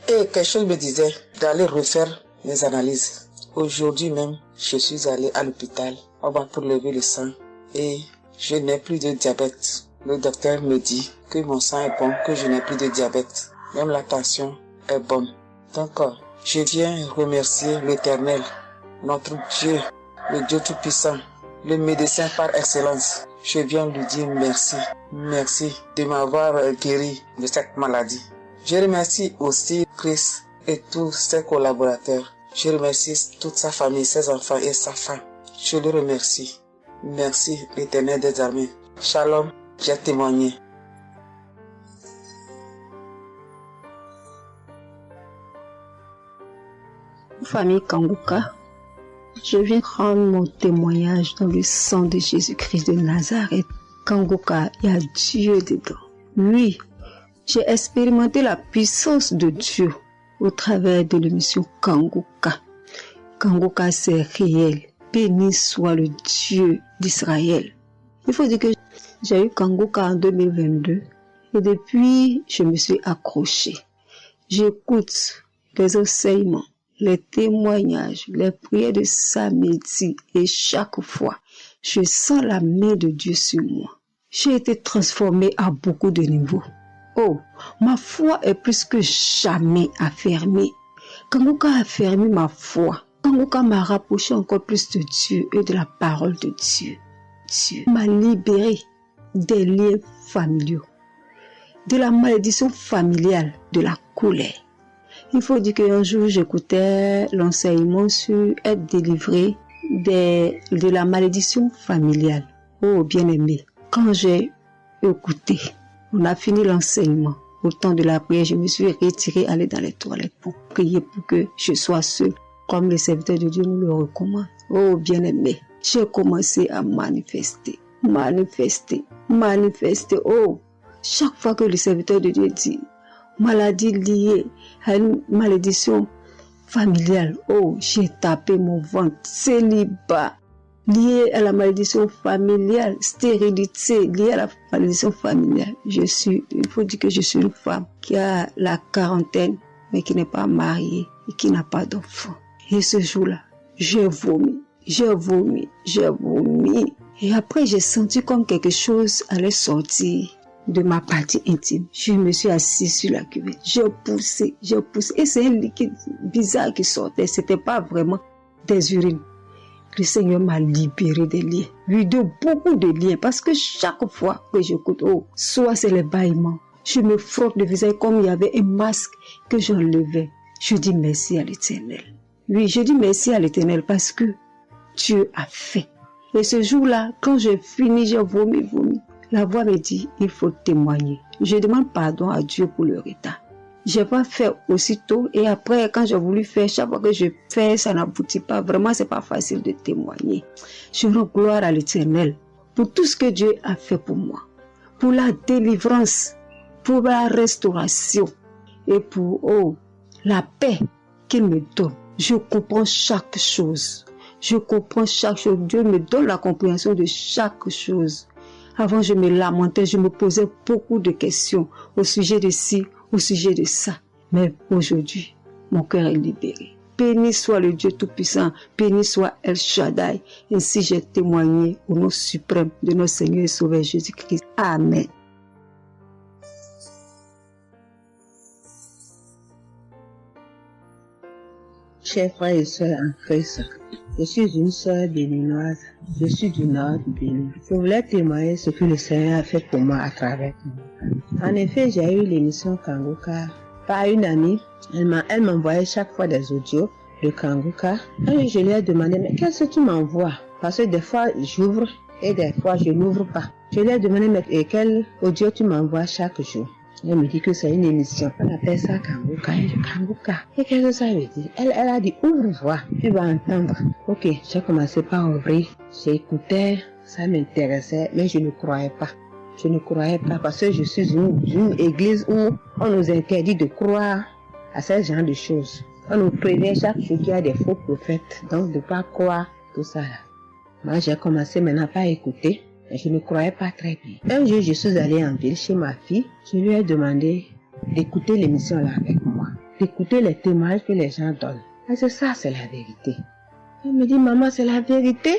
Et quelque chose me disait d'aller refaire mes analyses. Aujourd'hui même, je suis allé à l'hôpital. On va pour lever le sang et je n'ai plus de diabète. Le docteur me dit que mon sang est bon, que je n'ai plus de diabète. Même la tension est bonne. Donc, je viens remercier l'Éternel, notre Dieu, le Dieu Tout-Puissant, le médecin par excellence. Je viens lui dire merci. Merci de m'avoir guéri de cette maladie. Je remercie aussi Christ et tous ses collaborateurs. Je remercie toute sa famille, ses enfants et sa femme. Je le remercie. Merci l'Éternel des armées. Shalom, j'ai témoigné. Famille Kangoka, je viens rendre mon témoignage dans le sang de Jésus-Christ de Nazareth. Kangoka, il y a Dieu dedans. Oui, j'ai expérimenté la puissance de Dieu au travers de l'émission Kangoka. Kangoka, c'est réel. Béni soit le Dieu d'Israël. Il faut dire que j'ai eu Kangoka en 2022 et depuis, je me suis accrochée. J'écoute les enseignements. les témoignages, les prières de samedi et chaque fois, je sens la main de Dieu sur moi. J'ai été transformée à beaucoup de niveaux. Oh, ma foi est plus que jamais affermie. Kanguka a affermi ma foi. Kanguka m'a rapproché encore plus de Dieu et de la parole de Dieu. Dieu m'a libéré des liens familiaux, de la malédiction familiale, de la colère. Il faut dire qu'un jour, j'écoutais l'enseignement sur être délivré de la malédiction familiale. Oh, bien-aimé, quand j'ai écouté, on a fini l'enseignement. Au temps de la prière, je me suis retirée, aller dans les toilettes pour prier pour que je sois seule, comme les serviteurs de Dieu nous le recommandent. Oh, bien-aimé, j'ai commencé à manifester. Oh, chaque fois que le serviteur de Dieu dit maladie liée à une malédiction familiale, oh, j'ai tapé mon ventre. Célibat lié à la malédiction familiale, stérilité liée à la malédiction familiale. Il faut dire que je suis une femme qui a la quarantaine, mais qui n'est pas mariée et qui n'a pas d'enfant. Et ce jour-là, j'ai vomi. Et après, j'ai senti comme quelque chose allait sortir de ma partie intime. Je me suis assise sur la cuvette. J'ai poussé. Et c'est un liquide bizarre qui sortait. C'était pas vraiment des urines. Le Seigneur m'a libéré des liens. Oui, de beaucoup de liens. Parce que chaque fois que j'écoute, oh, soit c'est les bâillements. Je me frotte le visage comme il y avait un masque que j'enlevais. Je dis merci à l'Éternel. Oui, je dis merci à l'Éternel parce que Dieu a fait. Et ce jour-là, quand j'ai fini, j'ai vomi. La voix me dit, il faut témoigner. Je demande pardon à Dieu pour le retard. Je n'ai pas fait aussitôt et après, quand j'ai voulu faire, chaque fois que je fais, ça n'aboutit pas. Vraiment, c'est pas facile de témoigner. Je rends gloire à l'Éternel pour tout ce que Dieu a fait pour moi. Pour la délivrance, pour la restauration et pour, la paix qu'il me donne. Je comprends chaque chose. Dieu me donne la compréhension de chaque chose. Avant, je me lamentais, je me posais beaucoup de questions au sujet de ci, au sujet de ça. Mais aujourd'hui, mon cœur est libéré. Béni soit le Dieu Tout-Puissant, béni soit El Shaddai. Ainsi j'ai témoigné au nom suprême de notre Seigneur et Sauveur Jésus-Christ. Amen. Chers frères et sœurs en Christ, je suis une sœur béninoise, je suis du nord du Bénin. Je voulais témoigner ce que le Seigneur a fait pour moi à travers moi. En effet, j'ai eu l'émission Kanguka par une amie. Elle m'envoyait chaque fois des audios de Kanguka. Et je lui ai demandé, mais qu'est-ce que tu m'envoies? Parce que des fois, j'ouvre et des fois, je n'ouvre pas. Je lui ai demandé, mais quel audio tu m'envoies chaque jour? Elle me dit que c'est une émission. On appelle ça Kanguka. Kanguka. Et qu'est-ce que ça veut dire? Elle a dit, ouvre-toi, tu vas entendre. Ok, j'ai commencé par ouvrir. J'écoutais, ça m'intéressait, mais je ne croyais pas. Parce que je suis une église où on nous interdit de croire à ce genre de choses. On nous prévient chaque jour qu'il y a des faux prophètes, donc de ne pas croire tout ça. Moi, j'ai commencé maintenant à écouter. Je ne croyais pas très bien. Un jour, je suis allée en ville chez ma fille. Je lui ai demandé d'écouter l'émission là avec moi, d'écouter les témoignages que les gens donnent. Et c'est ça, c'est la vérité. Elle me dit, maman, c'est la vérité?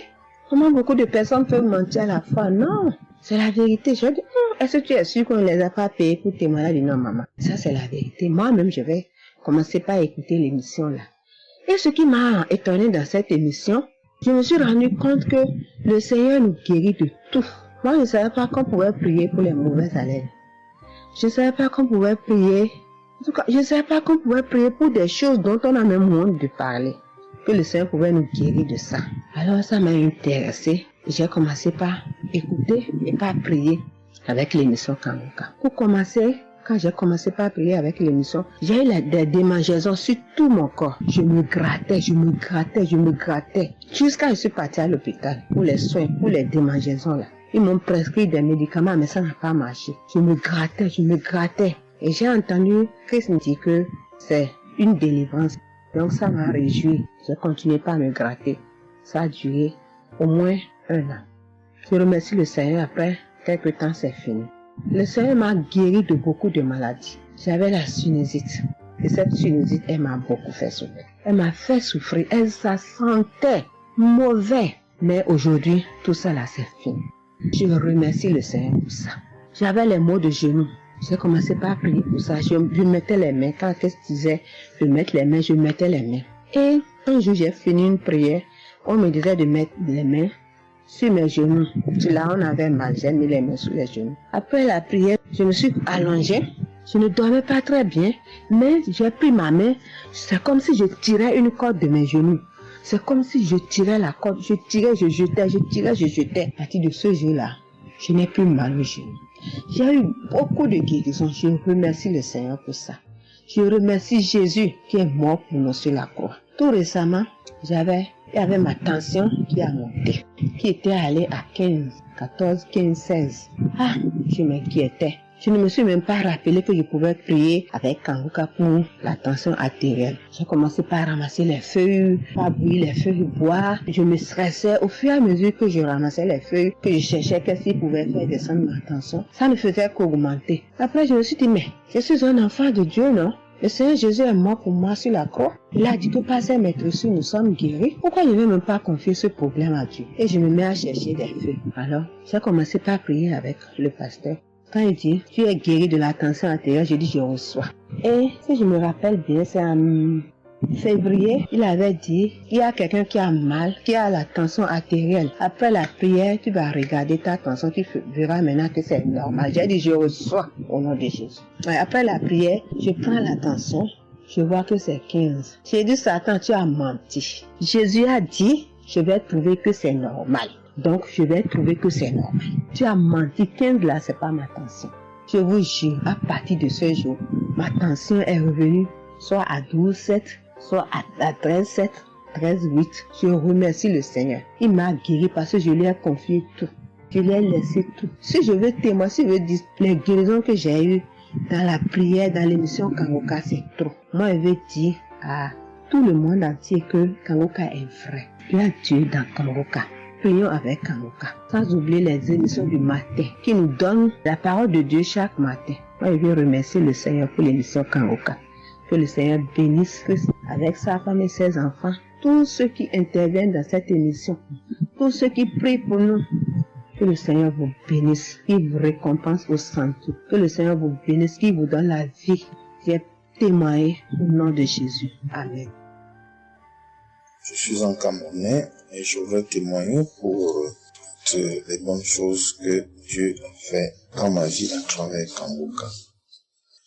Comment beaucoup de personnes peuvent mentir à la fois? Non, c'est la vérité. Je lui ai dit, est-ce que tu es sûr qu'on ne les a pas payés pour témoigner? Elle dit, non, maman, ça c'est la vérité. Moi-même, je vais commencer par écouter l'émission là. Et ce qui m'a étonné dans cette émission, je me suis rendu compte que le Seigneur nous guérit de tout. Moi, je ne savais pas qu'on pouvait prier pour les mauvaises haleines. Je ne savais pas qu'on pouvait prier. En tout cas, je ne savais pas qu'on pouvait prier pour des choses dont on a même honte de parler. Que le Seigneur pouvait nous guérir de ça. Alors, ça m'a intéressé. J'ai commencé par écouter et par prier avec l'émission Kanguka. Pour commencer, quand j'ai commencé par prier avec l'émission, j'ai eu des démangeaisons sur tout mon corps. Je me grattais. Jusqu'à ce que je suis partie à l'hôpital pour les soins, pour les démangeaisons là. Ils m'ont prescrit des médicaments, mais ça n'a pas marché. Je me grattais. Et j'ai entendu Christ me dire que c'est une délivrance. Donc ça m'a réjoui. J'ai continué par me gratter. Ça a duré au moins 1 an. Je remercie le Seigneur, après quelques temps c'est fini. Le Seigneur m'a guéri de beaucoup de maladies. J'avais la sinusite. Et cette sinusite, elle m'a beaucoup fait souffrir. Elle m'a fait souffrir. Ça sentait mauvais. Mais aujourd'hui, tout ça là, c'est fini. Je remercie le Seigneur pour ça. J'avais les maux de genoux. J'ai commencé par prier pour ça. Je mettais les mains. Quand qu'est-ce que disait, je mettais les mains, je mettais les mains. Et un jour, j'ai fini une prière. On me disait de mettre les mains sur mes genoux. Là, on avait mal. J'ai mis les mains sur les genoux. Après la prière, je me suis allongée. Je ne dormais pas très bien. Mais j'ai pris ma main. C'est comme si je tirais une corde de mes genoux. C'est comme si je tirais la corde. Je tirais, je jetais, je tirais, je jetais. À partir de ce jour-là, je n'ai plus mal aux genoux. J'ai eu beaucoup de guérisons. Je remercie le Seigneur pour ça. Je remercie Jésus qui est mort pour nous sur la croix. Tout récemment, il y avait ma tension qui a monté, qui était allée à 15, 14, 15, 16. Ah, je m'inquiétais. Je ne me suis même pas rappelé que je pouvais prier avec Kanguka pour la tension artérielle. J'ai commencé par ramasser les feuilles, par bouillir les feuilles bois. Je me stressais au fur et à mesure que je ramassais les feuilles, que je cherchais qu'est-ce qui pouvait faire descendre ma tension. Ça ne faisait qu'augmenter. Après, je me suis dit, mais je suis un enfant de Dieu, non? Le Seigneur Jésus est mort pour moi sur la croix. Il a dit que par ses maîtresses, nous sommes guéris. Pourquoi je ne vais même pas confier ce problème à Dieu? Et je me mets à chercher des feuilles. Alors, j'ai commencé par prier avec le pasteur. Quand il dit, tu es guéri de la tension artérielle, je dis, je reçois. Et si je me rappelle bien, c'est en février, il avait dit, il y a quelqu'un qui a mal, qui a la tension artérielle. Après la prière, tu vas regarder ta tension, tu verras maintenant que c'est normal. J'ai dit, je reçois au nom de Jésus. Et après la prière, je prends la tension, je vois que c'est 15. J'ai dit, Satan, tu as menti. Jésus a dit, je vais trouver que c'est normal. Donc, je vais trouver que c'est normal. Tu as menti, 15 là, c'est pas ma tension. Je vous jure, à partir de ce jour, ma tension est revenue soit à 12,7, soit à 13,7, 13,8. Je remercie le Seigneur. Il m'a guéri parce que je lui ai confié tout. Je lui ai laissé tout. Si je veux témoigner, si je veux dire les guérisons que j'ai eues dans la prière, dans l'émission Kanguka, c'est trop. Moi, je veux dire à tout le monde entier que Kanguka est vrai. Il y a Dieu dans Kanguka. Prions avec Kanguka. Sans oublier les émissions du matin qui nous donnent la parole de Dieu chaque matin. Moi, je veux remercier le Seigneur pour l'émission Kanguka. Que le Seigneur bénisse Christ avec sa femme et ses enfants. Tous ceux qui interviennent dans cette émission. Tous ceux qui prient pour nous. Que le Seigneur vous bénisse. Qu'il vous récompense au centre. Que le Seigneur vous bénisse. Qu'il vous donne la vie. J'ai témoigné au nom de Jésus. Amen. Je suis un Camerounais et je veux témoigner pour toutes les bonnes choses que Dieu a fait dans ma vie à travers Kanguka.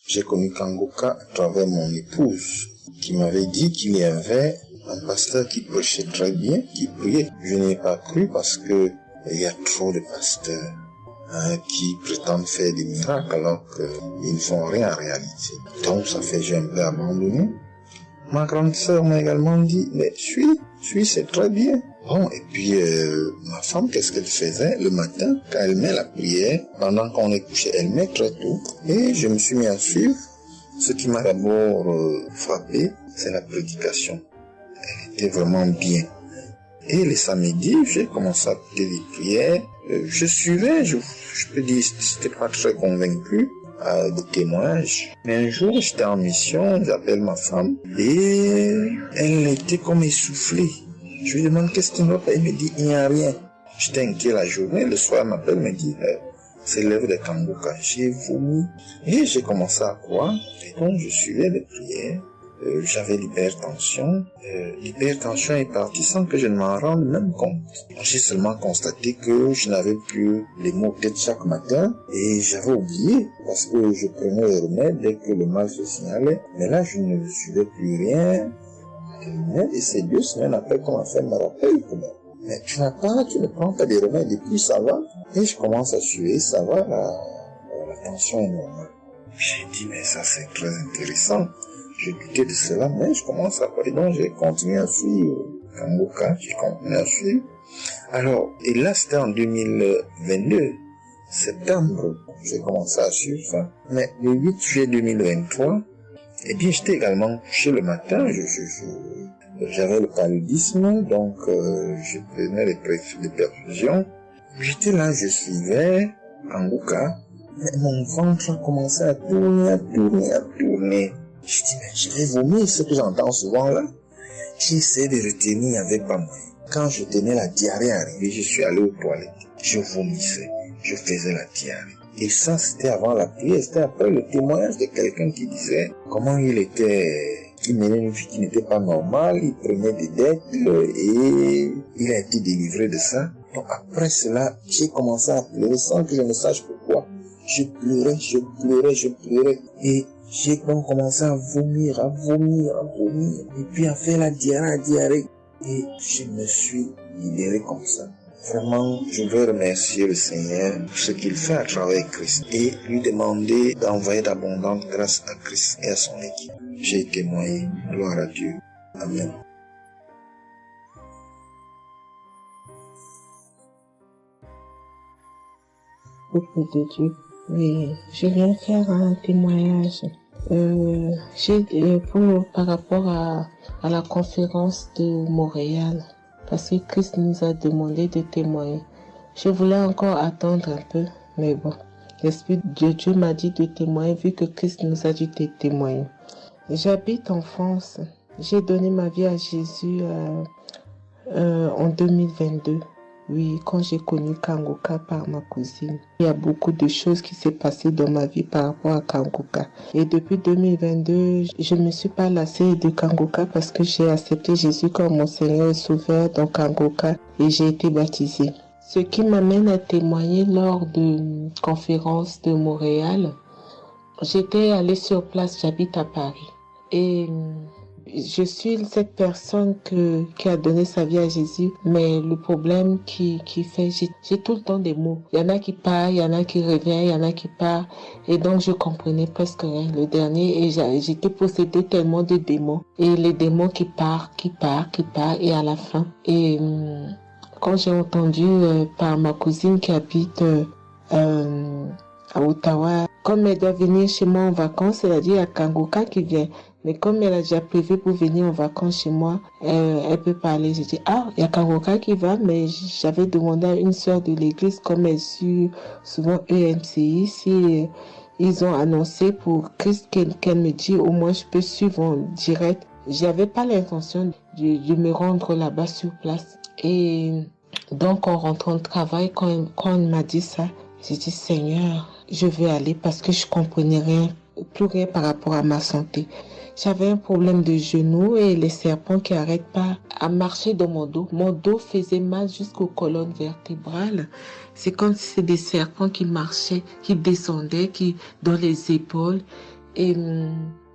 J'ai connu Kanguka à travers mon épouse qui m'avait dit qu'il y avait un pasteur qui prêchait très bien, qui priait. Je n'ai pas cru parce que il y a trop de pasteurs qui prétendent faire des miracles alors qu'ils ne font rien en réalité. Donc ça fait que j'ai un peu abandonné. Ma grande sœur m'a également dit, mais suis, c'est très bien. Bon, et puis ma femme, qu'est-ce qu'elle faisait le matin quand elle met la prière, pendant qu'on est couché, elle met très tôt. Et je me suis mis à suivre. Ce qui m'a d'abord frappé, c'est la prédication. Elle était vraiment bien. Et les samedis, j'ai commencé à écouter les prières. Je suivais, je peux dire, j'étais pas très convaincu de témoignages. Mais un jour, j'étais en mission, j'appelle ma femme, et elle était comme essoufflée. Je lui demande qu'est-ce qui ne va pas, elle me dit, il n'y a rien. J'étais inquiet la journée, le soir, elle m'appelle, me dit, c'est l'œuvre de Kanguka. J'ai vomi, et j'ai commencé à croire, et donc je suivais les prières. J'avais l'hypertension. L'hypertension est partie sans que je ne m'en rende même compte. J'ai seulement constaté que je n'avais plus les maux de tête chaque matin et j'avais oublié parce que je prenais les remèdes dès que le mal se signalait. Mais là, je ne suivais plus rien. Et c'est 2 semaines après qu'on m'a fait me rappeler que mais tu ne prends pas des remèdes et puis ça va. Et je commence à suivre, ça va, la tension est normale. J'ai dit, mais ça c'est très intéressant. Je doutais de cela, mais je commence à parler, donc j'ai continué à suivre Kanguka, j'ai continué à suivre. Alors, et là c'était en 2022, septembre, j'ai commencé à suivre ça. Mais le 8 juillet 2023, eh bien j'étais également couché le matin, j'avais le paludisme, donc je prenais les perfusions. J'étais là, je suivais Kanguka, mais mon ventre a commencé à tourner. Je dis, mais je vais vomir ce que j'entends souvent là. J'essaie de retenir, il n'y avait pas moyen. Quand je tenais la diarrhée arrivée, je suis allé aux toilettes. Je vomissais, je faisais la diarrhée. Et ça, c'était avant la prière, c'était après le témoignage de quelqu'un qui disait comment il menait une vie qui n'était pas normale, il prenait des dettes et il a été délivré de ça. Donc après cela, j'ai commencé à pleurer sans que je ne sache pourquoi. Je pleurais. Et j'ai donc commencé à vomir. Et puis à faire la diarrhée. Et je me suis libéré comme ça. Vraiment, je veux remercier le Seigneur pour ce qu'il fait à travers Christ et lui demander d'envoyer d'abondantes grâces à Christ et à son équipe. J'ai témoigné. Gloire à Dieu. Amen. Peuple de Dieu. Oui, je viens faire un témoignage. Par rapport à la conférence de Montréal, parce que Christ nous a demandé de témoigner. Je voulais encore attendre un peu, mais bon, l'Esprit de Dieu m'a dit de témoigner vu que Christ nous a dit de témoigner. J'habite en France. J'ai donné ma vie à Jésus en 2022. Oui, quand j'ai connu Kangoka par ma cousine. Il y a beaucoup de choses qui s'est passées dans ma vie par rapport à Kangoka. Et depuis 2022, je ne me suis pas lassée de Kangoka parce que j'ai accepté Jésus comme mon Seigneur et Sauveur dans Kangoka et j'ai été baptisée. Ce qui m'amène à témoigner lors de conférence de Montréal, j'étais allée sur place, j'habite à Paris. Et je suis cette personne qui a donné sa vie à Jésus, mais le problème qui fait, j'ai tout le temps des mots. Il y en a qui partent, il y en a qui reviennent, il y en a qui partent, et donc je comprenais presque rien. Le dernier, et j'étais possédée tellement de démons, et les démons qui partent, et à la fin. Et quand j'ai entendu par ma cousine qui habite à Ottawa, comme elle doit venir chez moi en vacances, elle a dit à Kangoka qui vient. Mais comme elle a déjà prévu pour venir en vacances chez moi, elle peut parler. J'ai dit, il y a Kangoka qui va, mais j'avais demandé à une sœur de l'église, comme elle suit souvent EMCI, si ils ont annoncé pour Christ qu'elle me dit, au moins je peux suivre en direct. J'avais pas l'intention de me rendre là-bas sur place. Et donc en rentrant de travail, quand elle m'a dit ça, j'ai dit, Seigneur, je vais aller parce que je comprenais plus rien par rapport à ma santé. J'avais un problème de genou et les serpents qui n'arrêtent pas à marcher dans mon dos. Mon dos faisait mal jusqu'aux colonnes vertébrales. C'est comme si c'était des serpents qui marchaient, qui descendaient, dans les épaules. Et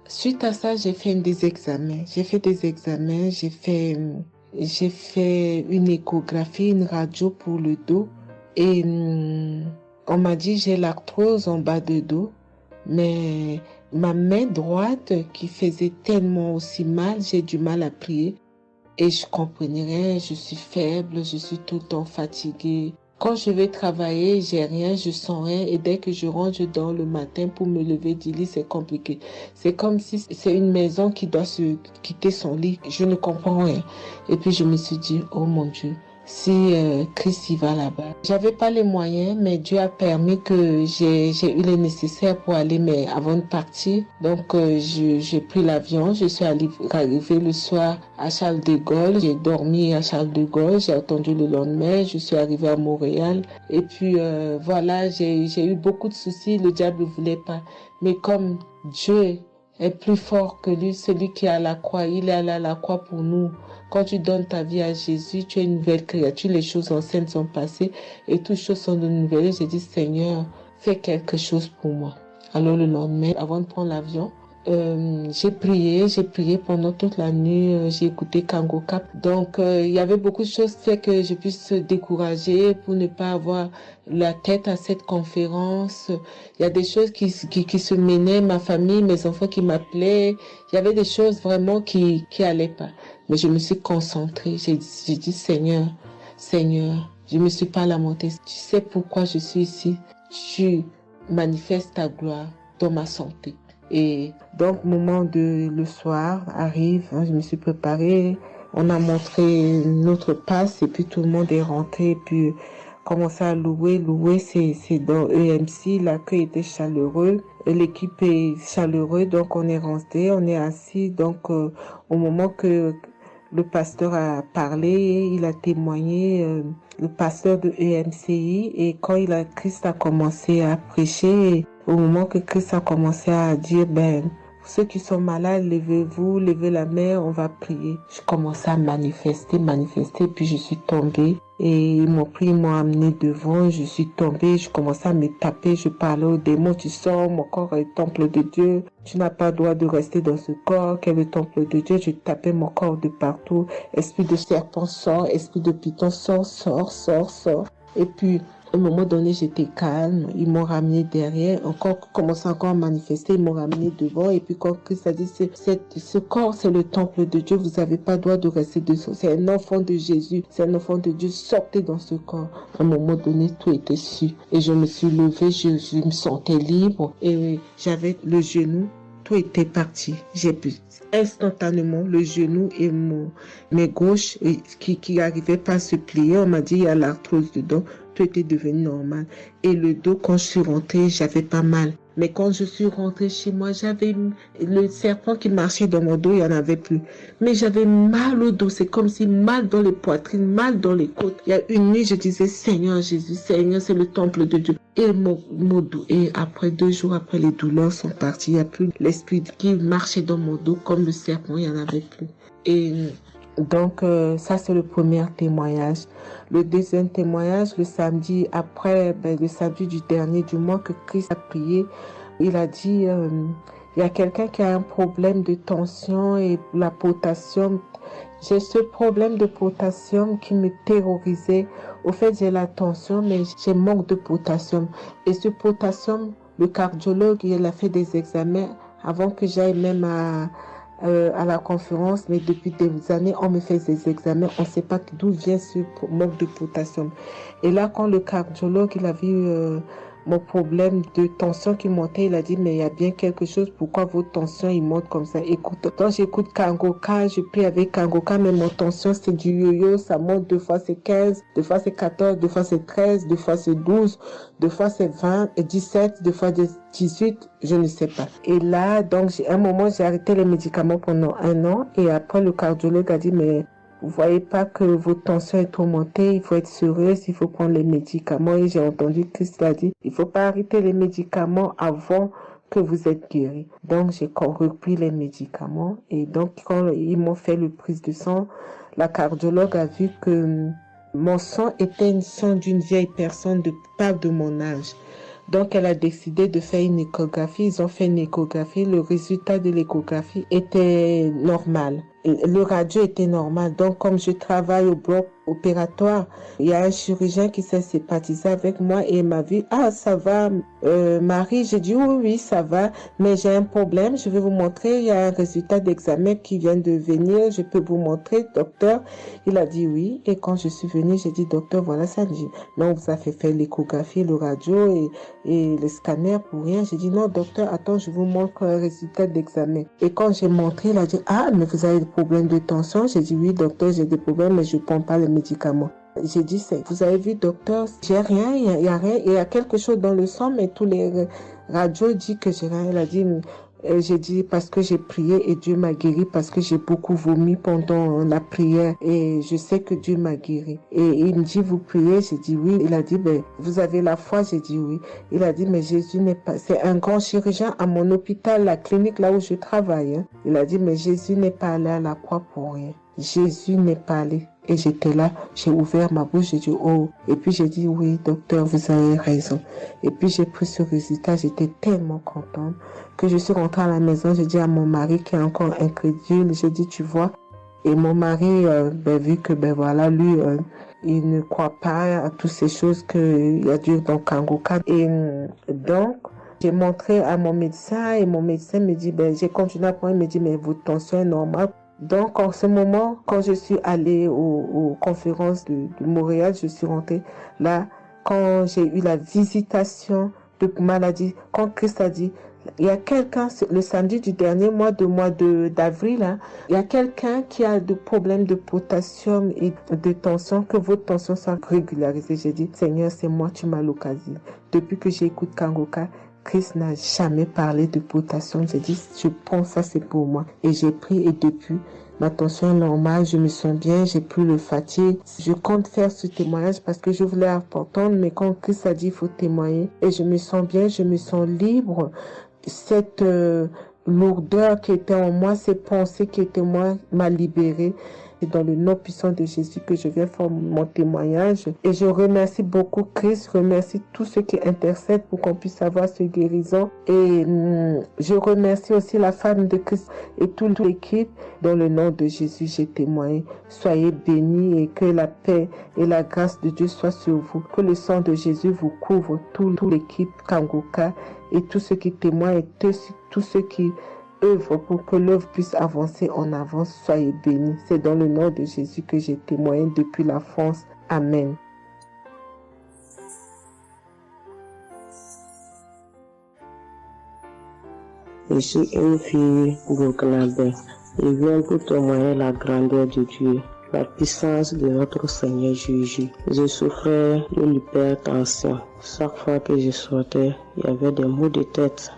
suite à ça, j'ai fait des examens. J'ai fait une échographie, une radio pour le dos. Et on m'a dit j'ai l'arthrose en bas de dos. Mais ma main droite qui faisait tellement aussi mal, j'ai du mal à prier. Et je comprenais rien, je suis faible, je suis tout le temps fatiguée. Quand je vais travailler, j'ai rien, je sens rien. Et dès que je rentre, je dors le matin pour me lever du lit, c'est compliqué. C'est comme si c'est une maison qui doit se quitter son lit. Je ne comprends rien. Et puis je me suis dit, oh mon Dieu, si Christ y va là-bas. J'avais pas les moyens, mais Dieu a permis que j'ai eu les nécessaires pour aller, mais avant de partir. Donc j'ai pris l'avion, je suis arrivée le soir à Charles de Gaulle, j'ai dormi à Charles de Gaulle, j'ai attendu le lendemain, je suis arrivée à Montréal. Et puis voilà, j'ai eu beaucoup de soucis, le diable ne voulait pas. Mais comme Dieu est plus fort que lui, celui qui est à la croix, il est allé à la croix pour nous. Quand tu donnes ta vie à Jésus, tu es une nouvelle créature, les choses anciennes sont passées et toutes choses sont de nouvelles. J'ai dit, Seigneur, fais quelque chose pour moi. Alors le lendemain, avant de prendre l'avion, j'ai prié pendant toute la nuit, j'ai écouté Kangoka. Donc il y avait beaucoup de choses qui fait que je puisse décourager pour ne pas avoir la tête à cette conférence. Il y a des choses qui se menaient, ma famille, mes enfants qui m'appelaient. Il y avait des choses vraiment qui allaient pas. Mais je me suis concentrée. J'ai dit, Seigneur, je me suis pas lamentée. Tu sais pourquoi je suis ici. Tu manifestes ta gloire dans ma santé. Et donc, le soir arrive, je me suis préparée. On a montré notre passe et puis tout le monde est rentré. Et puis, commencé à louer, c'est dans EMC, l'accueil était chaleureux, l'équipe est chaleureuse, donc on est resté, on est assis, donc au moment que le pasteur a parlé, il a témoigné, le pasteur de EMCI, et quand Christ a commencé à prêcher, au moment que Christ a commencé à dire, ceux qui sont malades, levez-vous, levez la main, on va prier. Je commençais à manifester, puis je suis tombée. Et ils m'ont pris, ils m'ont amené devant, je suis tombée, je commençais à me taper, je parlais aux démons, tu sors, mon corps est le temple de Dieu, tu n'as pas le droit de rester dans ce corps, qui est le temple de Dieu, je tapais mon corps de partout, esprit de serpent sort, esprit de python sort. Et puis, à un moment donné, j'étais calme, ils m'ont ramené derrière, commencé encore à manifester, ils m'ont ramené devant, et puis quand Christ a dit, ce corps, c'est le temple de Dieu, vous n'avez pas le droit de rester dessous, c'est un enfant de Jésus, c'est un enfant de Dieu, sortez dans ce corps. À un moment donné, tout était su, et je me suis levée, je me sentais libre, et j'avais le genou, tout était parti, j'ai pu instantanément le genou et mes gauches qui n'arrivaient pas à se plier, on m'a dit il y a l'arthrose dedans, tout était devenu normal. Et le dos, quand je suis rentrée, j'avais pas mal. Mais quand je suis rentrée chez moi, j'avais le serpent qui marchait dans mon dos, il n'y en avait plus. Mais j'avais mal au dos, c'est comme si mal dans les poitrines, mal dans les côtes. Il y a une nuit, je disais, Seigneur Jésus, Seigneur, c'est le temple de Dieu. Et mon dos, et après 2 jours après, les douleurs sont parties. Il n'y a plus l'esprit qui marchait dans mon dos comme le serpent, il n'y en avait plus. Et donc, ça, c'est le premier témoignage. Le deuxième témoignage, le samedi après, le samedi du dernier du mois que Christ a prié, il a dit, il y a quelqu'un qui a un problème de tension et la potassium. J'ai ce problème de potassium qui me terrorisait. Au fait, j'ai la tension, mais j'ai manque de potassium. Et ce potassium, le cardiologue, il a fait des examens avant que j'aille même à la conférence, mais depuis des années, on me fait des examens, on ne sait pas d'où vient ce manque de potassium. Et là, quand le cardiologue, il a vu mon problème de tension qui montait, il a dit, mais il y a bien quelque chose, pourquoi vos tensions, ils montent comme ça? Écoute, quand j'écoute Kangoka, je prie avec Kangoka, mais mon tension, c'est du yo-yo, ça monte, 2 fois c'est 15, 2 fois c'est 14, 2 fois c'est 13, 2 fois c'est 12, 2 fois c'est 20, et 17, 2 fois 18, je ne sais pas. Et là, donc, à un moment, j'ai arrêté les médicaments pendant 1 an, et après, le cardiologue a dit, mais vous voyez pas que votre tension est trop montée, il faut être sérieuse, il faut prendre les médicaments. Et j'ai entendu Christ a dit, il faut pas arrêter les médicaments avant que vous êtes guéri. Donc, j'ai repris les médicaments. Et donc, quand ils m'ont fait le prise de sang, la cardiologue a vu que mon sang était une sang d'une vieille personne pas de mon âge. Donc, elle a décidé de faire une échographie. Ils ont fait une échographie. Le résultat de l'échographie était normal. Le radio était normal. Donc, comme je travaille au bloc opératoire, il y a un chirurgien qui s'est sympathisé avec moi et il m'a vu. Ah, ça va, Marie? J'ai dit oui, ça va, mais j'ai un problème. Je vais vous montrer. Il y a un résultat d'examen qui vient de venir. Je peux vous montrer, docteur? Il a dit oui. Et quand je suis venue, j'ai dit, docteur, voilà ça. Dit, non, vous avez fait l'échographie, le radio et le scanner pour rien. J'ai dit, non, docteur, attends, je vous montre un résultat d'examen. Et quand j'ai montré, il a dit, ah, mais vous avez des problèmes de tension? J'ai dit, oui, docteur, j'ai des problèmes, mais je ne prends pas les médicaments. J'ai dit, vous avez vu, docteur, j'ai rien, il y a rien, il y a quelque chose dans le sang, mais tous les radios disent que j'ai rien. Il a dit, j'ai dit, parce que j'ai prié et Dieu m'a guéri, parce que j'ai beaucoup vomi pendant la prière et je sais que Dieu m'a guéri. Et il me dit, vous priez? J'ai dit oui. Il a dit, vous avez la foi? J'ai dit oui. Il a dit, mais Jésus n'est pas, c'est un grand chirurgien à mon hôpital, la clinique là où je travaille. Hein. Il a dit, mais Jésus n'est pas allé à la croix pour rien. Jésus n'est pas allé. Et j'étais là, j'ai ouvert ma bouche, j'ai dit oh. Et puis j'ai dit oui, docteur, vous avez raison. Et puis j'ai pris ce résultat, j'étais tellement contente que je suis rentrée à la maison, j'ai dit à mon mari qui est encore incrédule, j'ai dit tu vois. Et mon mari, vu que voilà, lui, il ne croit pas à toutes ces choses qu'il y a Dieu dans Kangoka. Et donc, j'ai montré à mon médecin et mon médecin me dit, j'ai continué à prendre, il me dit, mais votre tension est normale. Donc, en ce moment, quand je suis allée aux conférences de Montréal, je suis rentrée là, quand j'ai eu la visitation de maladie, quand Christ a dit, Il y a quelqu'un, le samedi du dernier mois d'avril, hein, il y a quelqu'un qui a des problèmes de potassium et de tension, que votre tension soit régularisée. J'ai dit, Seigneur, c'est moi, tu m'as localisé. Depuis que j'écoute Kangoka, Christ n'a jamais parlé de potassium. J'ai dit, je pense ça, c'est pour moi. Et j'ai pris, et depuis, ma tension est normale, je me sens bien, j'ai plus le fatigue. Je compte faire ce témoignage parce que je voulais entendre, mais quand Christ a dit, il faut témoigner. Et je me sens bien, je me sens libre. Cette lourdeur qui était en moi, ces pensées qui étaient en moi, m'a libérée. C'est dans le nom puissant de Jésus que je viens faire mon témoignage. Et je remercie beaucoup Christ, je remercie tous ceux qui intercèdent pour qu'on puisse avoir ce guérison. Et je remercie aussi la femme de Christ et toute l'équipe. Dans le nom de Jésus, j'ai témoigné. Soyez bénis et que la paix et la grâce de Dieu soient sur vous. Que le sang de Jésus vous couvre, toute l'équipe Kangoka et tous ceux qui témoignent et tous ceux qui œuvre pour que l'œuvre puisse avancer en avant. Soyez bénis. C'est dans le nom de Jésus que j'ai témoigné depuis la France. Amen. Je suis une fille burkinabé. Je viens pour témoigner la grandeur de Dieu, la puissance de notre Seigneur Jésus. Je souffrais de l'hypertension. Chaque fois que je sortais, il y avait des maux de tête.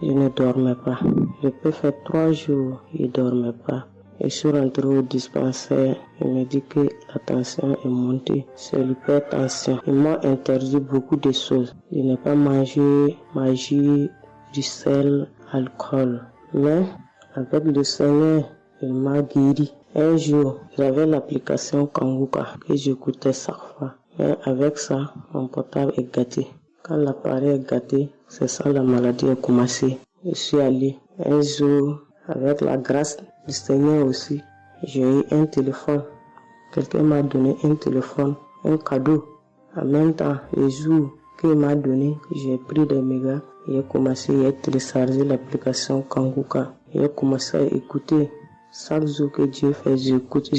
Je ne dormais pas. Je peux faire 3 jours, je ne dormais pas. Je suis rentré au dispensaire. Il me dit que la tension est montée. C'est l'hypertension. Ils m'ont interdit beaucoup de choses. Je n'ai pas mangé magie, du sel, alcool. Mais avec le Seigneur, il m'a guéri. Un jour, j'avais l'application Kangoka que j'écoutais chaque fois. Mais avec ça, mon portable est gâté. Quand l'appareil est gâté, c'est ça la maladie a commencé. Je suis allé un jour, avec la grâce du Seigneur aussi, j'ai eu un téléphone. Quelqu'un m'a donné un téléphone, un cadeau. En même temps, le jour qu'il m'a donné, j'ai pris des mégas et j'ai commencé à télécharger l'application Kangoka. J'ai commencé à écouter. Chaque jour que Dieu fait, j'écoute.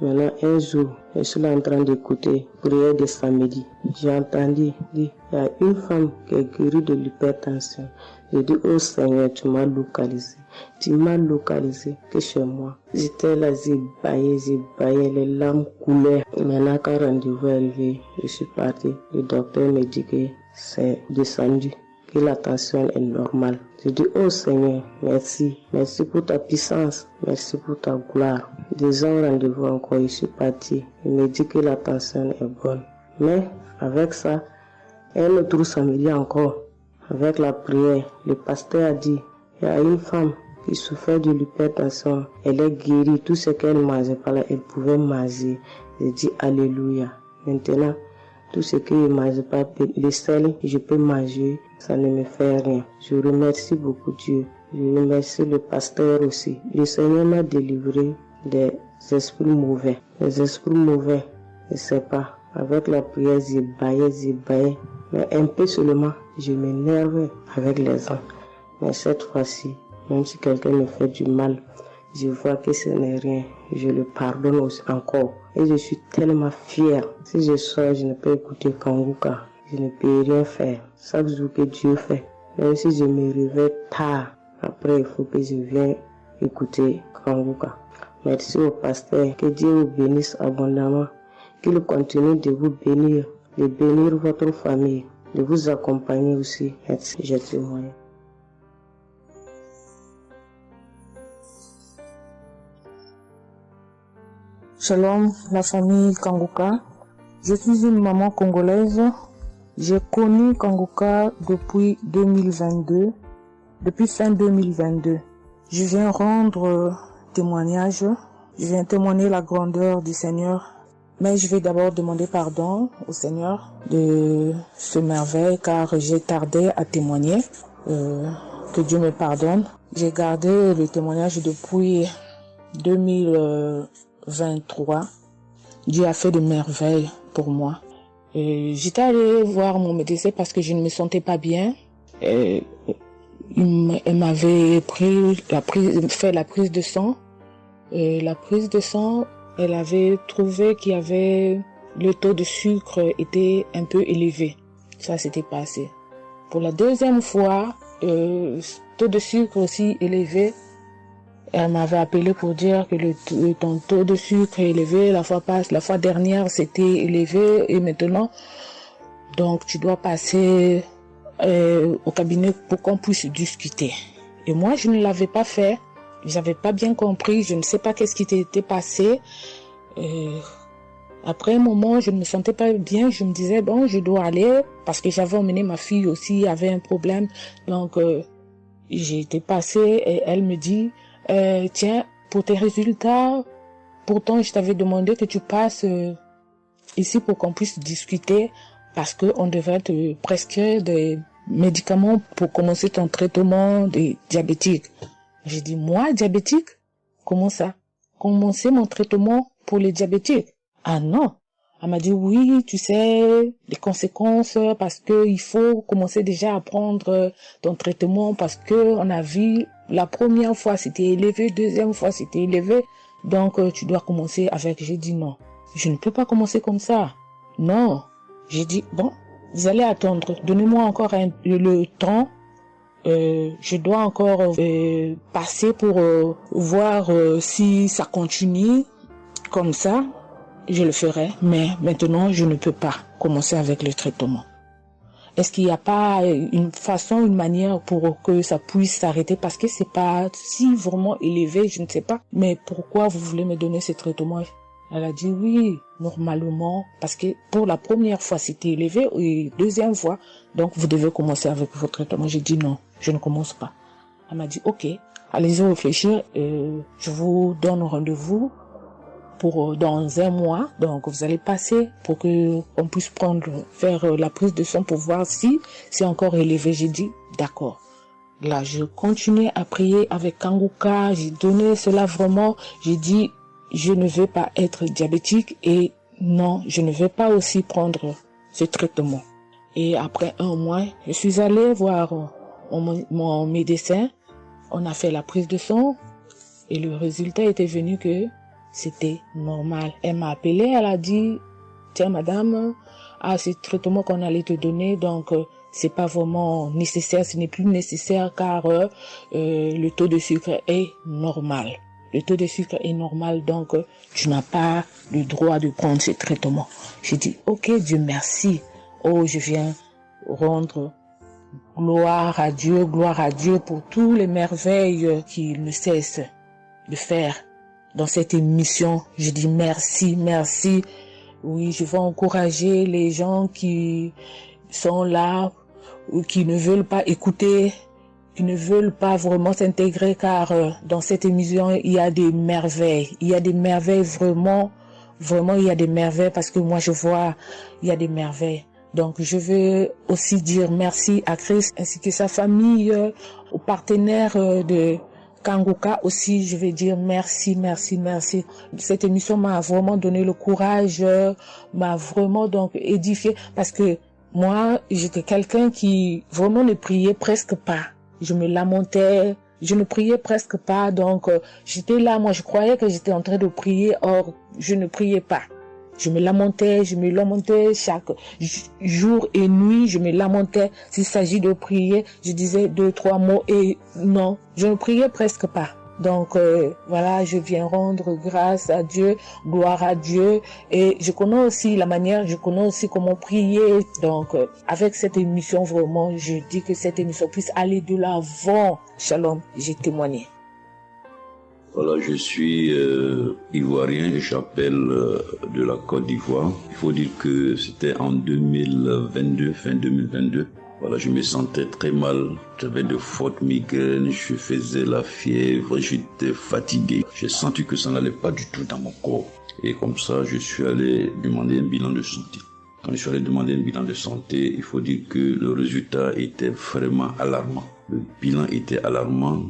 Maintenant, un jour, je suis là en train d'écouter prière de samedi. J'ai entendu dire, il y a une femme qui est guérie de l'hypertension. J'ai dit, oh Seigneur, tu m'as localisé. Tu m'as localisé que chez moi. J'étais là, j'ai baillé, les larmes coulaient. Maintenant, quand le rendez-vous est arrivé, je suis parti. Le docteur me dit que c'est descendu, que la tension est normale. Je dis, oh Seigneur, merci. Merci pour ta puissance. Merci pour ta gloire. Déjà au rendez-vous encore, je suis parti. Il me dit que la tension est bonne. Mais avec ça, un autre samedi encore, avec la prière, le pasteur a dit, il y a une femme qui souffrait de l'hypertension. Elle est guérie. Tout ce qu'elle ne mangeait pas là, elle pouvait manger. Je dis, alléluia. Maintenant, tout ce que je ne mange pas, le sel, je peux manger, ça ne me fait rien. Je remercie beaucoup Dieu. Je remercie le pasteur aussi. Le Seigneur m'a délivré des esprits mauvais. Les esprits mauvais, je ne sais pas. Avec la prière, j'ai baillé. Mais un peu seulement, je m'énerve avec les gens. Mais cette fois-ci, même si quelqu'un me fait du mal, je vois que ce n'est rien. Je le pardonne aussi encore. Et je suis tellement fière. Si je sors, je ne peux écouter Kangoka. Je ne peux rien faire. Chaque jour que Dieu fait. Même si je me réveille tard. Après, il faut que je vienne écouter Kangoka. Merci au pasteur. Que Dieu vous bénisse abondamment. Qu'il continue de vous bénir. De bénir votre famille. De vous accompagner aussi. Merci. Je témoigne. Shalom, la famille Kangoka. Je suis une maman congolaise. J'ai connu Kangoka depuis 2022, depuis fin 2022. Je viens rendre témoignage. Je viens témoigner la grandeur du Seigneur. Mais je vais d'abord demander pardon au Seigneur de ce merveille car j'ai tardé à témoigner. Que Dieu me pardonne. J'ai gardé le témoignage depuis 2023. Dieu a fait de merveilles pour moi. J'étais allée voir mon médecin parce que je ne me sentais pas bien. Elle m'avait fait la prise de sang. Et la prise de sang, elle avait trouvé qu'il y avait le taux de sucre était un peu élevé. Ça s'était passé. Pour la deuxième fois, taux de sucre aussi élevé. Elle m'avait appelé pour dire que ton taux de sucre est élevé, la fois dernière c'était élevé et maintenant, donc tu dois passer au cabinet pour qu'on puisse discuter. Et moi, je ne l'avais pas fait, j'avais pas bien compris, je ne sais pas qu'est-ce qui était passé. Après un moment, je ne me sentais pas bien, je me disais bon, je dois aller parce que j'avais emmené ma fille aussi, avait un problème, donc j'ai été passée et elle me dit tiens, pour tes résultats, pourtant je t'avais demandé que tu passes ici pour qu'on puisse discuter parce qu'on devrait te prescrire des médicaments pour commencer ton traitement de diabétique. J'ai dit, moi, diabétique? Comment ça? Commencer mon traitement pour les diabétiques? Ah non. Elle m'a dit, oui, tu sais, les conséquences, parce que il faut commencer déjà à prendre ton traitement parce que on a vu la première fois c'était élevé, deuxième fois c'était élevé, donc tu dois commencer avec. J'ai dit non, je ne peux pas commencer comme ça. Non. J'ai dit, bon, vous allez attendre, donnez-moi encore le temps, je dois encore passer pour voir si ça continue comme ça. Je le ferai, mais maintenant, je ne peux pas commencer avec le traitement. Est-ce qu'il n'y a pas une façon, une manière pour que ça puisse s'arrêter? Parce que c'est pas si vraiment élevé, je ne sais pas. Mais pourquoi vous voulez me donner ce traitement? Elle a dit oui, normalement, parce que pour la première fois, c'était élevé, et deuxième fois, donc vous devez commencer avec votre traitement. J'ai dit non, je ne commence pas. Elle m'a dit ok, allez-y réfléchir, je vous donne rendez-vous pour dans un mois, donc vous allez passer pour que on puisse faire la prise de sang pour voir si c'est encore élevé. J'ai dit d'accord. Là, je continuais à prier avec Kanguka, j'ai donné cela vraiment, j'ai dit je ne veux pas être diabétique et non, je ne veux pas aussi prendre ce traitement. Et après un mois, je suis allée voir mon médecin, on a fait la prise de sang et le résultat était venu que c'était normal. Elle m'a appelé, elle a dit, tiens madame, ce traitement qu'on allait te donner, donc c'est pas vraiment nécessaire, ce n'est plus nécessaire car le taux de sucre est normal. Le taux de sucre est normal, donc tu n'as pas le droit de prendre ce traitement. J'ai dit, ok, Dieu merci. Oh, je viens rendre gloire à Dieu pour toutes les merveilles qu'il ne cesse de faire dans cette émission. Je dis merci, merci. Oui, je vais encourager les gens qui sont là ou qui ne veulent pas écouter, qui ne veulent pas vraiment s'intégrer, car dans cette émission, il y a des merveilles. Il y a des merveilles vraiment, il y a des merveilles parce que moi je vois, il y a des merveilles. Donc je veux aussi dire merci à Christ ainsi que sa famille, aux partenaires de Kanguka aussi, je vais dire merci, merci, merci. Cette émission m'a vraiment donné le courage, m'a vraiment donc édifié parce que moi, j'étais quelqu'un qui vraiment ne priait presque pas. Je me lamentais, je ne priais presque pas, donc j'étais là, moi je croyais que j'étais en train de prier, or je ne priais pas. Je me lamentais chaque jour et nuit, je me lamentais. S'il s'agit de prier, je disais 2-3 mots et non, je ne priais presque pas. Donc voilà, je viens rendre grâce à Dieu, gloire à Dieu, et je connais aussi la manière, je connais aussi comment prier. Donc avec cette émission, vraiment, je dis que cette émission puisse aller de l'avant. Shalom, j'ai témoigné. Voilà, je suis ivoirien et j'appelle de la Côte d'Ivoire. Il faut dire que c'était en 2022, fin 2022. Voilà, je me sentais très mal. J'avais de fortes migraines, je faisais la fièvre, j'étais fatigué. J'ai senti que ça n'allait pas du tout dans mon corps. Et comme ça, je suis allé demander un bilan de santé. Quand je suis allé demander un bilan de santé, il faut dire que le résultat était vraiment alarmant. Le bilan était alarmant.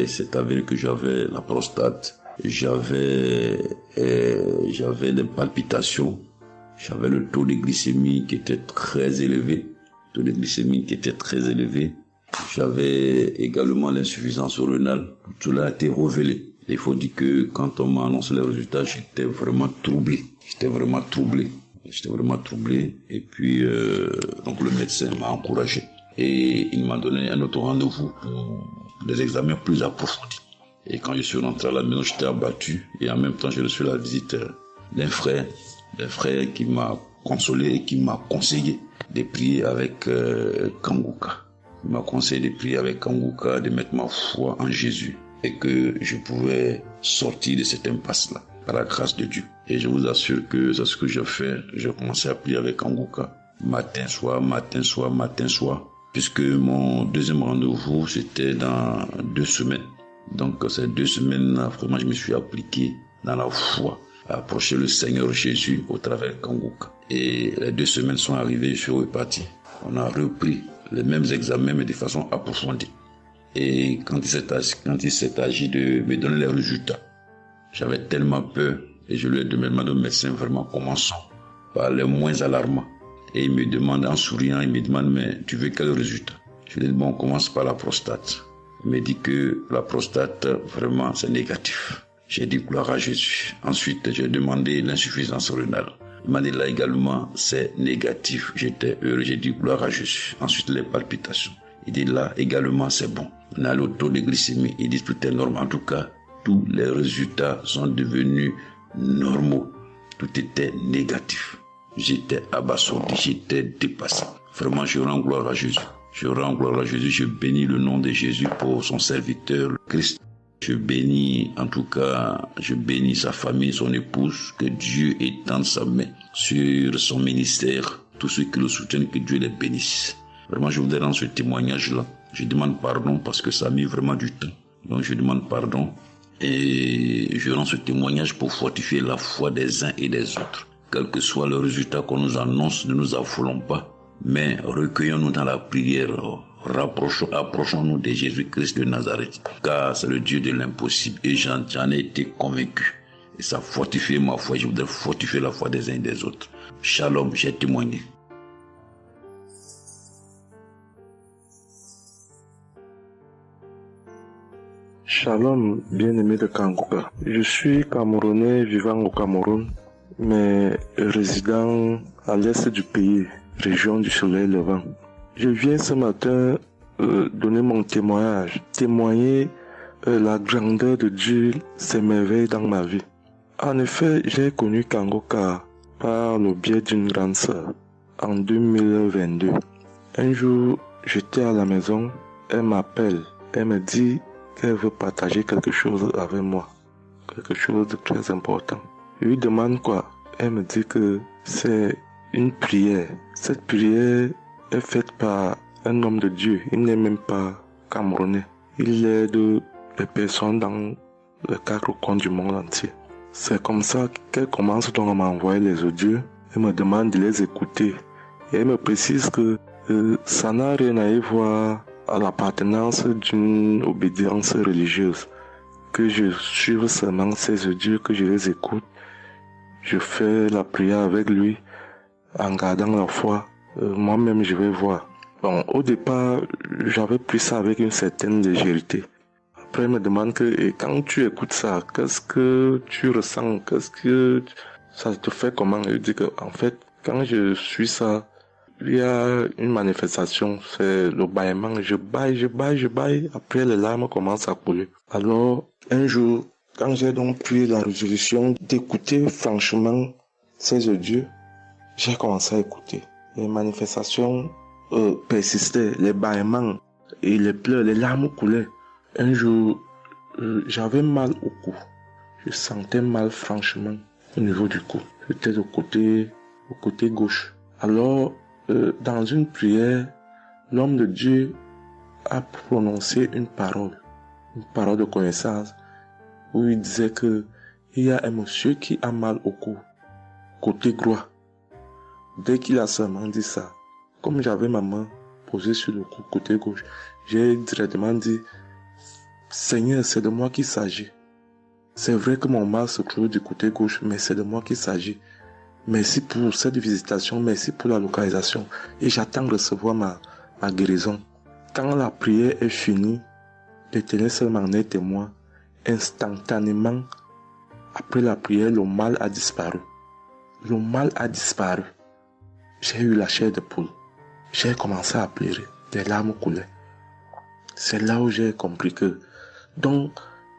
C'est avéré que j'avais la prostate, j'avais des palpitations, j'avais le taux de glycémie qui était très élevé. J'avais également l'insuffisance rénale. Tout cela a été révélé. Il faut dire que quand on m'a annoncé les résultats, j'étais vraiment troublé. Et puis, donc le médecin m'a encouragé. Et il m'a donné un autre rendez-vous pour des examens plus approfondis. Et quand je suis rentré à la maison, j'étais abattu. Et en même temps, j'ai reçu la visite d'un frère qui m'a consolé et qui m'a conseillé de prier avec Kanguka. Il m'a conseillé de prier avec Kanguka, de mettre ma foi en Jésus et que je pouvais sortir de cette impasse-là par la grâce de Dieu. Et je vous assure que c'est ce que j'ai fait. J'ai commencé à prier avec Kanguka matin, soir, puisque mon deuxième rendez-vous, c'était dans 2 semaines. Donc ces 2 semaines-là, vraiment, je me suis appliqué dans la foi à approcher le Seigneur Jésus au travers de Kanguka. Et les 2 semaines sont arrivées, je suis reparti. On a repris les mêmes examens, mais de façon approfondie. Et quand il s'est agi de me donner les résultats, j'avais tellement peur et je lui ai demandé au médecin vraiment commençons par les moins alarmants. Et il me demande en souriant, mais tu veux quel résultat? Je lui ai dit bon, on commence par la prostate. Il me dit que la prostate, vraiment, c'est négatif. J'ai dit gloire à Jésus. Ensuite, j'ai demandé l'insuffisance rénale. Il m'a dit là également, c'est négatif. J'étais heureux, j'ai dit gloire à Jésus. Ensuite, les palpitations. Il dit là également, c'est bon. On a le taux de glycémie. Il dit tout est normal. En tout cas, tous les résultats sont devenus normaux. Tout était négatif. J'étais abasourdi, j'étais dépassé. Vraiment, je rends gloire à Jésus. Je rends gloire à Jésus. Je bénis le nom de Jésus pour son serviteur, le Christ. Je bénis, en tout cas, je bénis sa famille, son épouse, que Dieu étende sa main sur son ministère. Tous ceux qui le soutiennent, que Dieu les bénisse. Vraiment, je voudrais rendre ce témoignage-là. Je demande pardon parce que ça a mis vraiment du temps. Donc, je demande pardon et je rends ce témoignage pour fortifier la foi des uns et des autres. Quel que soit le résultat qu'on nous annonce, ne nous affolons pas, mais recueillons-nous dans la prière. Approchons-nous de Jésus-Christ de Nazareth, car c'est le Dieu de l'impossible et j'en ai été convaincu. Et ça fortifie ma foi, je voudrais fortifier la foi des uns et des autres. Shalom, j'ai témoigné. Shalom, bien-aimé de Kanguka. Je suis Camerounais vivant au Cameroun, mais résident à l'est du pays, région du soleil levant. Je viens ce matin donner mon témoignage, témoigner la grandeur de Dieu, ses merveilles dans ma vie. En effet, j'ai connu Kanguka par le biais d'une grande sœur en 2022. Un jour, j'étais à la maison, elle m'appelle, elle me dit qu'elle veut partager quelque chose avec moi, quelque chose de très important. Je lui demande quoi? Elle me dit que c'est une prière. Cette prière est faite par un homme de Dieu. Il n'est même pas camerounais. Il aide les personnes dans les 4 coins du monde entier. C'est comme ça qu'elle commence donc à m'envoyer les audios. Elle me demande de les écouter. Et elle me précise que ça n'a rien à y voir à l'appartenance d'une obédience religieuse. Que je suive seulement ces audios, que je les écoute. Je fais la prière avec lui en gardant la foi. Moi-même, je vais voir. Bon, au départ, j'avais pris ça avec une certaine légèreté. Après, elle me demande que, et quand tu écoutes ça, qu'est-ce que tu ressens? Qu'est-ce que ça te fait comment? Je dis que, en fait, quand je suis ça, il y a une manifestation, c'est le bâillement. Je baille. Après, les larmes commencent à couler. Alors, un jour, quand j'ai donc pris la résolution d'écouter franchement ces audios, j'ai commencé à écouter. Les manifestations persistaient, les bâillements et les pleurs, les larmes coulaient. Un jour, j'avais mal au cou. Je sentais mal franchement au niveau du cou. J'étais au côté gauche. Alors, dans une prière, l'homme de Dieu a prononcé une parole de connaissance, où il disait que il y a un monsieur qui a mal au cou, côté droit. Dès qu'il a seulement dit ça, comme j'avais ma main posée sur le cou, côté gauche, j'ai directement dit, Seigneur, c'est de moi qu'il s'agit. C'est vrai que mon mal se trouve du côté gauche, mais c'est de moi qu'il s'agit. Merci pour cette visitation, merci pour la localisation. Et j'attends de recevoir ma guérison. Quand la prière est finie, l'Éternel seulement est témoin. Instantanément, après la prière, le mal a disparu. J'ai eu la chair de poule. J'ai commencé à pleurer. des larmes coulaient. C'est là où j'ai compris que, donc,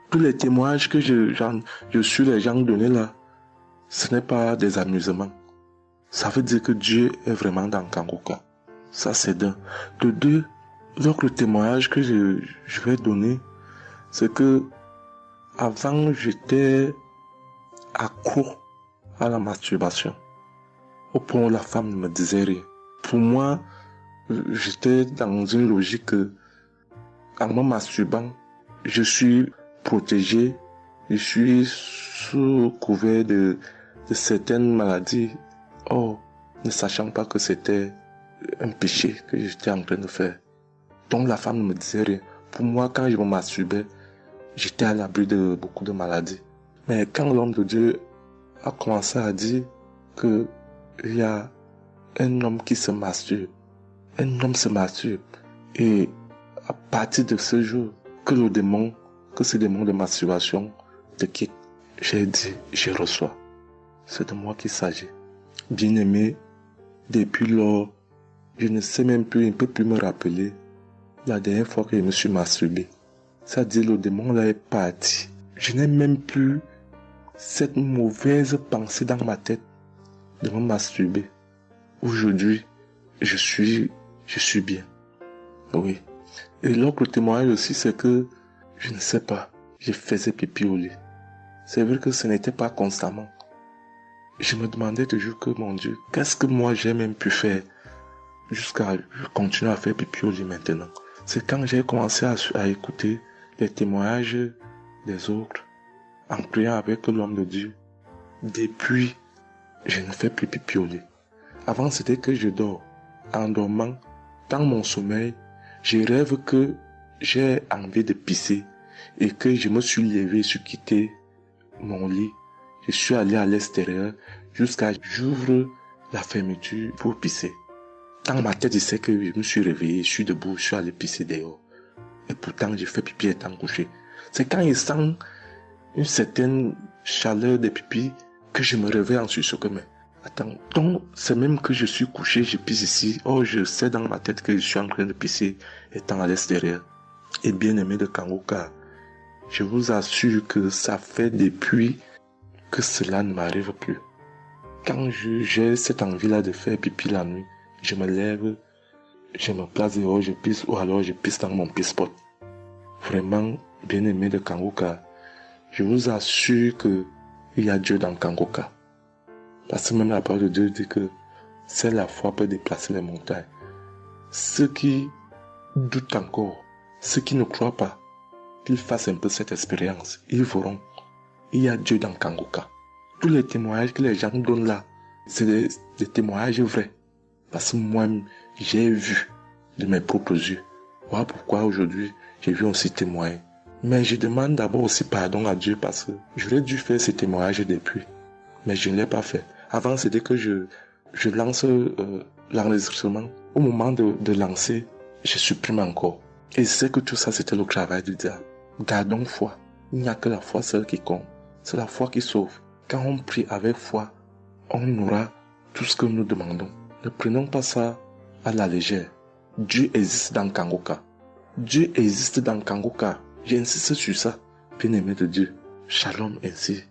tous les témoignages que je suis les gens donnés là, ce n'est pas des amusements. Ça veut dire que Dieu est vraiment dans Kangoka. Ça, c'est d'un. De deux, l'autre témoignage que je vais donner, c'est que avant, j'étais accro à la masturbation. Au point où la femme ne me disait rien. Pour moi, j'étais dans une logique que, en me masturbant, je suis protégé, je suis sous couvert de certaines maladies. Oh, ne sachant pas que c'était un péché que j'étais en train de faire. Donc la femme ne me disait rien. Pour moi, quand je me masturbais, j'étais à l'abri de beaucoup de maladies. Mais quand l'homme de Dieu a commencé à dire que il y a un homme qui se masturbe, un homme se masturbe, et à partir de ce jour, que ce démon de masturbation te quitte, j'ai dit, je reçois. C'est de moi qu'il s'agit. Bien-aimé, depuis lors, je ne sais même plus, je ne peux plus me rappeler la dernière fois que je me suis masturbé. C'est-à-dire, le démon là est parti. Je n'ai même plus cette mauvaise pensée dans ma tête de me masturber. Aujourd'hui, je suis bien. Oui. Et l'autre témoignage aussi, c'est que, je ne sais pas, je faisais pipi au lit. C'est vrai que ce n'était pas constamment. Je me demandais toujours que, mon Dieu, qu'est-ce que moi j'ai même pu faire jusqu'à continuer à faire pipi au lit maintenant. C'est quand j'ai commencé à écouter les témoignages des autres, en priant avec l'homme de Dieu. Depuis, je ne fais plus pipi au lit. Avant, c'était que je dors. En dormant, dans mon sommeil, je rêve que j'ai envie de pisser et que je me suis levé, je suis quitté mon lit. Je suis allé à l'extérieur jusqu'à j'ouvre la fermeture pour pisser. Dans ma tête, je sais que je me suis réveillé, je suis debout, je suis allé pisser dehors. Et pourtant, j'ai fait pipi étant couché. C'est quand je sens une certaine chaleur de pipi que je me réveille en sursaut. Mais attends, donc c'est même que je suis couché, je pisse ici. Oh, je sais dans ma tête que je suis en train de pisser étant à l'extérieur. Et bien aimé de Kangoka, je vous assure que ça fait depuis que cela ne m'arrive plus. Quand j'ai cette envie-là de faire pipi la nuit, je me lève, je me place dehors, je pisse, ou alors je pisse dans mon pisse-pot. Vraiment, bien aimé de Kangoka, je vous assure que il y a Dieu dans Kangoka. Parce que même la parole de Dieu dit que seule la foi peut déplacer les montagnes. Ceux qui doutent encore, ceux qui ne croient pas, qu'ils fassent un peu cette expérience, ils verront. Il y a Dieu dans Kangoka. Tous les témoignages que les gens donnent là, c'est des témoignages vrais. Parce que moi, j'ai vu de mes propres yeux. Voilà pourquoi aujourd'hui, j'ai vu aussi témoigner. Mais je demande d'abord aussi pardon à Dieu parce que j'aurais dû faire ces témoignages depuis. Mais je ne l'ai pas fait. Avant, c'était que je lance l'enregistrement. Au moment de lancer, je supprime encore. Et je sais que tout ça, c'était le travail du diable. Gardons foi. Il n'y a que la foi seule qui compte. C'est la foi qui sauve. Quand on prie avec foi, on aura tout ce que nous demandons. Ne prenons pas ça à la légère. Dieu existe dans Kangoka. Dieu existe dans Kangoka. J'insiste sur ça. Bien-aimé de Dieu. Shalom ainsi.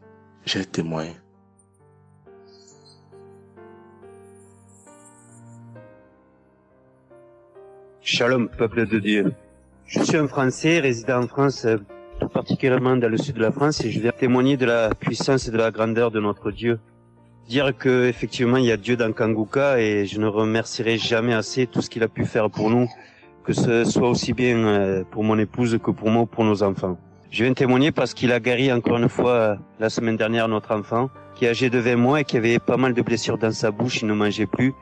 J'ai témoigné. Shalom, peuple de Dieu. Je suis un Français résidant en France, tout particulièrement dans le sud de la France, et je viens témoigner de la puissance et de la grandeur de notre Dieu. Dire que effectivement il y a Dieu dans Kangoka, et je ne remercierai jamais assez tout ce qu'il a pu faire pour nous, que ce soit aussi bien pour mon épouse que pour moi ou pour nos enfants. Je viens témoigner parce qu'il a guéri encore une fois la semaine dernière notre enfant, qui est âgé de 20 mois et qui avait pas mal de blessures dans sa bouche, il ne mangeait plus.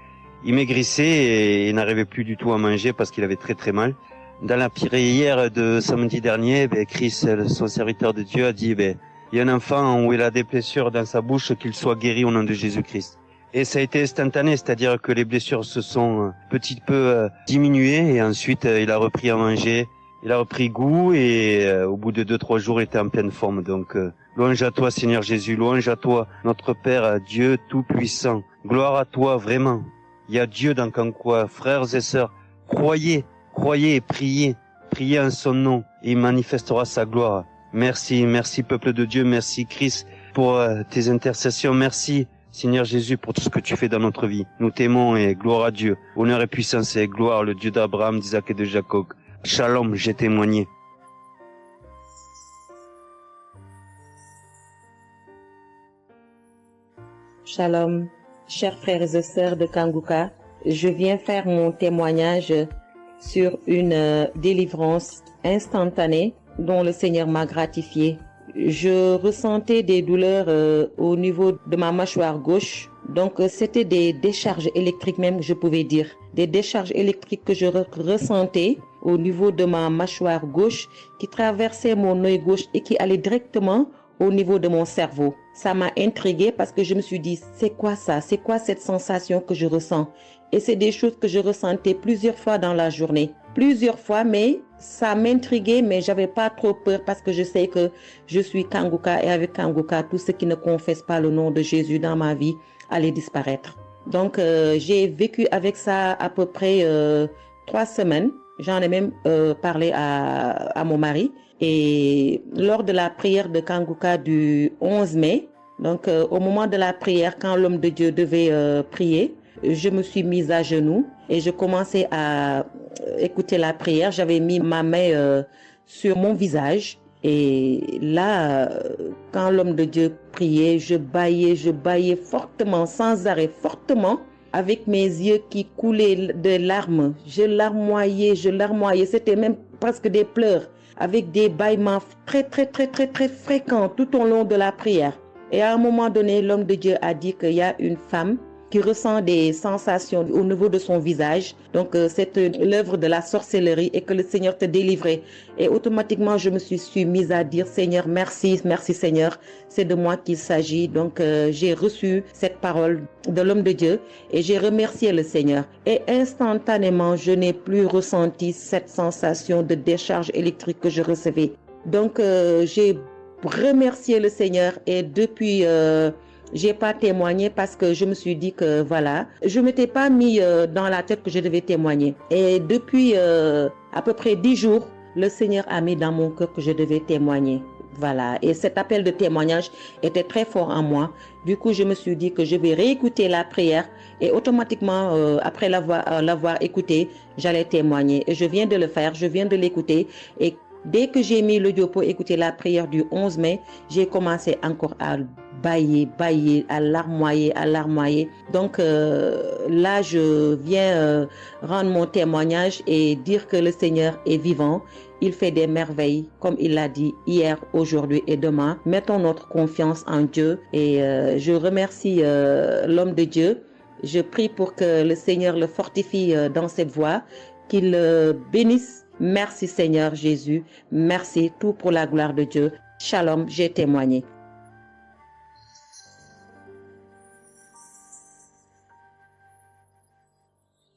Il maigrissait et n'arrivait plus du tout à manger parce qu'il avait très très mal. Dans la prière de samedi dernier, Chris, son serviteur de Dieu, a dit, il y a un enfant où il a des blessures dans sa bouche, qu'il soit guéri au nom de Jésus-Christ. Et ça a été instantané, c'est-à-dire que les blessures se sont petit peu diminuées et ensuite il a repris à manger, il a repris goût et au bout de 2-3 jours il était en pleine forme. Donc louange à toi Seigneur Jésus, louange à toi notre Père, Dieu Tout-Puissant. Gloire à toi vraiment. Il y a Dieu dans Kangoka, frères et sœurs, croyez Croyez et priez. Priez en son nom et il manifestera sa gloire. Merci, merci peuple de Dieu, merci Christ pour tes intercessions. Merci Seigneur Jésus pour tout ce que tu fais dans notre vie. Nous t'aimons et gloire à Dieu. Honneur et puissance et gloire, le Dieu d'Abraham, d'Isaac et de Jacob. Shalom, j'ai témoigné. Shalom, chers frères et sœurs de Kanguka. Je viens faire mon témoignage sur une délivrance instantanée dont le Seigneur m'a gratifié. Je ressentais des douleurs au niveau de ma mâchoire gauche. Donc c'était des décharges électriques même, je pouvais dire. Des décharges électriques que je ressentais au niveau de ma mâchoire gauche qui traversaient mon œil gauche et qui allaient directement au niveau de mon cerveau. Ça m'a intriguée parce que je me suis dit, c'est quoi ça? C'est quoi cette sensation que je ressens? Et c'est des choses que je ressentais plusieurs fois dans la journée. Plusieurs fois, mais ça m'intriguait, mais j'avais pas trop peur parce que je sais que je suis Kanguka et avec Kanguka, tout ce qui ne confesse pas le nom de Jésus dans ma vie allait disparaître. Donc, j'ai vécu avec ça à peu près 3 semaines. J'en ai même parlé à mon mari. Et lors de la prière de Kanguka du 11 mai, donc au moment de la prière, quand l'homme de Dieu devait prier, je me suis mise à genoux et je commençais à écouter la prière. J'avais mis ma main sur mon visage et là, quand l'homme de Dieu priait, je bâillais fortement, sans arrêt, fortement, avec mes yeux qui coulaient de larmes. Je larmoyais. C'était même presque des pleurs, avec des bâillements très fréquents tout au long de la prière. Et à un moment donné, l'homme de Dieu a dit qu'il y a une femme qui ressent des sensations au niveau de son visage. Donc, c'est l'œuvre de la sorcellerie et que le Seigneur te délivrait. Et automatiquement, je me suis mise à dire, Seigneur, merci Seigneur, c'est de moi qu'il s'agit. Donc, j'ai reçu cette parole de l'homme de Dieu et j'ai remercié le Seigneur. Et instantanément, je n'ai plus ressenti cette sensation de décharge électrique que je recevais. Donc, j'ai remercié le Seigneur et depuis... j'ai pas témoigné parce que je me suis dit que voilà, je m'étais pas mis dans la tête que je devais témoigner. Et depuis à peu près 10 jours, le Seigneur a mis dans mon cœur que je devais témoigner. Voilà. Et cet appel de témoignage était très fort en moi. Du coup, je me suis dit que je vais réécouter la prière et automatiquement, après l'avoir écouté, j'allais témoigner. Et je viens de le faire, je viens de l'écouter et dès que j'ai mis l'audio pour écouter la prière du 11 mai, j'ai commencé encore à bâiller, à larmoyer. Donc là, je viens rendre mon témoignage et dire que le Seigneur est vivant. Il fait des merveilles, comme il l'a dit hier, aujourd'hui et demain. Mettons notre confiance en Dieu et je remercie l'homme de Dieu. Je prie pour que le Seigneur le fortifie dans cette voie, qu'il le bénisse. Merci Seigneur Jésus, merci tout pour la gloire de Dieu. Shalom, j'ai témoigné.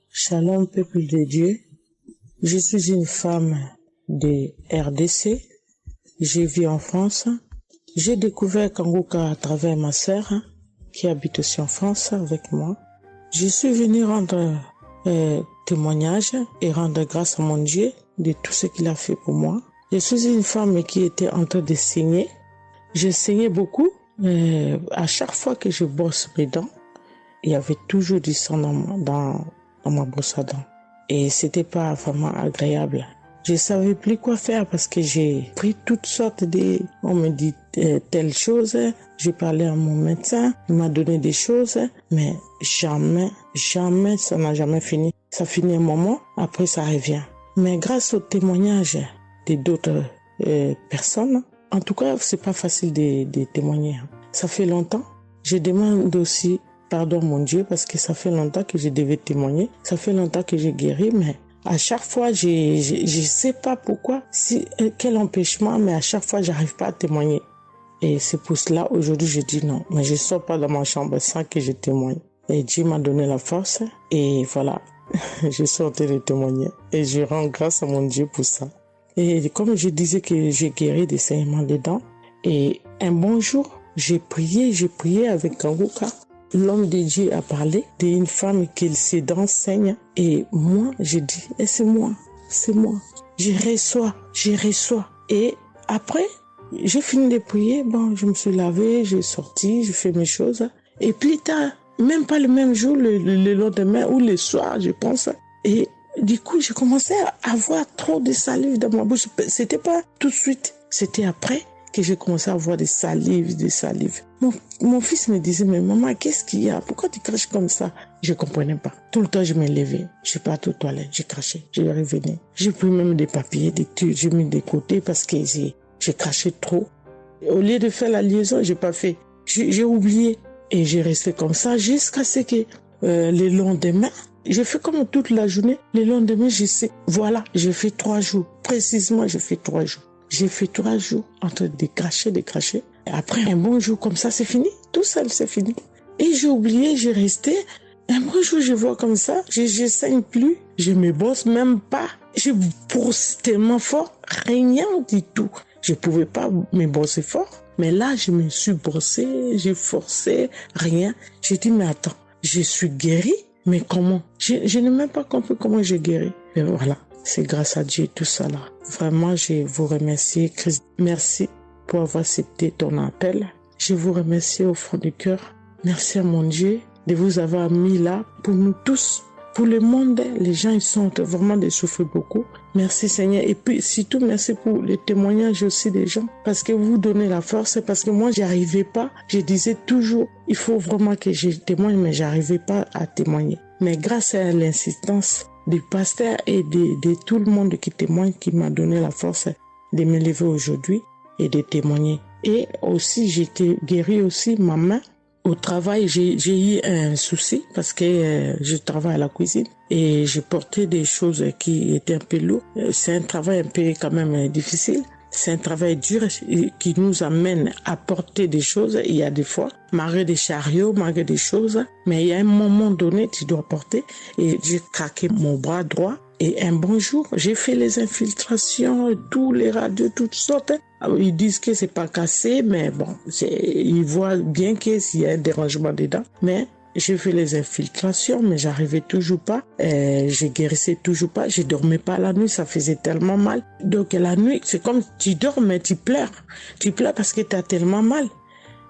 Shalom peuple de Dieu, je suis une femme de RDC, je vis en France. J'ai découvert Kanguka à travers ma sœur qui habite aussi en France avec moi. Je suis venue rendre témoignage et rendre grâce à mon Dieu de tout ce qu'il a fait pour moi. Je suis une femme qui était en train de saigner. Je saignais beaucoup. À chaque fois que je brosse mes dents, il y avait toujours du sang dans ma brosse à dents. Et c'était pas vraiment agréable. Je savais plus quoi faire parce que j'ai pris toutes sortes de... On me dit telle chose. J'ai parlé à mon médecin. Il m'a donné des choses. Mais jamais, ça n'a jamais fini. Ça finit un moment, après ça revient. Mais grâce au témoignage de d'autres personnes, en tout cas, c'est pas facile de témoigner. Ça fait longtemps. Je demande aussi pardon mon Dieu parce que ça fait longtemps que je devais témoigner. Ça fait longtemps que j'ai guéri, mais à chaque fois, je sais pas pourquoi, quel empêchement, mais à chaque fois, j'arrive pas à témoigner. Et c'est pour cela, aujourd'hui, je dis non. Mais je sors pas de ma chambre sans que je témoigne. Et Dieu m'a donné la force. Et voilà. Je suis en train de témoigner et je rends grâce à mon Dieu pour ça. Et comme je disais que j'ai guéri des saignements des dents, et un bon jour, j'ai prié avec Kanguka. L'homme de Dieu a parlé d'une femme qui ses dents saignent et moi, j'ai dit, et c'est moi. c'est moi. Je reçois. Et après, j'ai fini de prier, bon, je me suis lavé, j'ai sorti, j'ai fait mes choses. Et plus tard, même pas le même jour, le lendemain ou le soir, je pense. Et du coup, j'ai commencé à avoir trop de salive dans ma bouche. C'était pas tout de suite, c'était après que j'ai commencé à avoir des salives. Mon fils me disait, mais maman, qu'est-ce qu'il y a? Pourquoi tu craches comme ça? Je comprenais pas. Tout le temps, je me levais. Je partais aux toilettes, j'ai craché, je revenais. J'ai pris même des papiers, des trucs, j'ai mis de côté parce que j'ai craché trop. Au lieu de faire la liaison, j'ai pas fait. J'ai oublié. Et j'ai resté comme ça jusqu'à ce que le lendemain, j'ai fait comme toute la journée. Le lendemain, je sais, voilà, j'ai fait 3 jours. Précisément, j'ai fait 3 jours. J'ai fait 3 jours en train de cracher. Et après, un bon jour comme ça, c'est fini. Tout seul, c'est fini. Et j'ai oublié, j'ai resté. Un bon jour, je vois comme ça, je saigne plus. Je me bosse même pas. Je brosse tellement fort, rien du tout. Je pouvais pas me bosser fort. Mais là, je me suis brossé, j'ai forcé, rien. J'ai dit, mais attends, je suis guéri, mais comment? Je n'ai même pas compris comment j'ai guéri. Mais voilà, c'est grâce à Dieu tout ça là. Vraiment, je vous remercie, Christ. Merci pour avoir accepté ton appel. Je vous remercie au fond du cœur. Merci à mon Dieu de vous avoir mis là pour nous tous. Pour le monde, les gens, ils sont vraiment de souffrir beaucoup. Merci Seigneur. Et puis, surtout, merci pour les témoignages aussi des gens. Parce que vous donnez la force. Parce que moi, j'arrivais pas. Je disais toujours, il faut vraiment que je témoigne, mais j'arrivais pas à témoigner. Mais grâce à l'insistance du pasteur et de tout le monde qui témoigne, qui m'a donné la force de me lever aujourd'hui et de témoigner. Et aussi, j'ai été guérie aussi, ma main. Au travail, j'ai eu un souci parce que je travaille à la cuisine et j'ai porté des choses qui étaient un peu lourdes. C'est un travail un peu quand même difficile. C'est un travail dur qui nous amène à porter des choses. Il y a des fois, malgré des chariots, malgré des choses, mais il y a un moment donné, tu dois porter. Et j'ai craqué mon bras droit. Et un bon jour, j'ai fait les infiltrations, tous les radios, toutes sortes. Ils disent que c'est pas cassé, mais bon, ils voient bien qu'il y a un dérangement dedans. Mais j'ai fait les infiltrations, mais j'arrivais toujours pas. Je guérissais toujours pas. Je dormais pas la nuit, ça faisait tellement mal. Donc la nuit, c'est comme tu dors, mais tu pleures. Tu pleures parce que tu as tellement mal.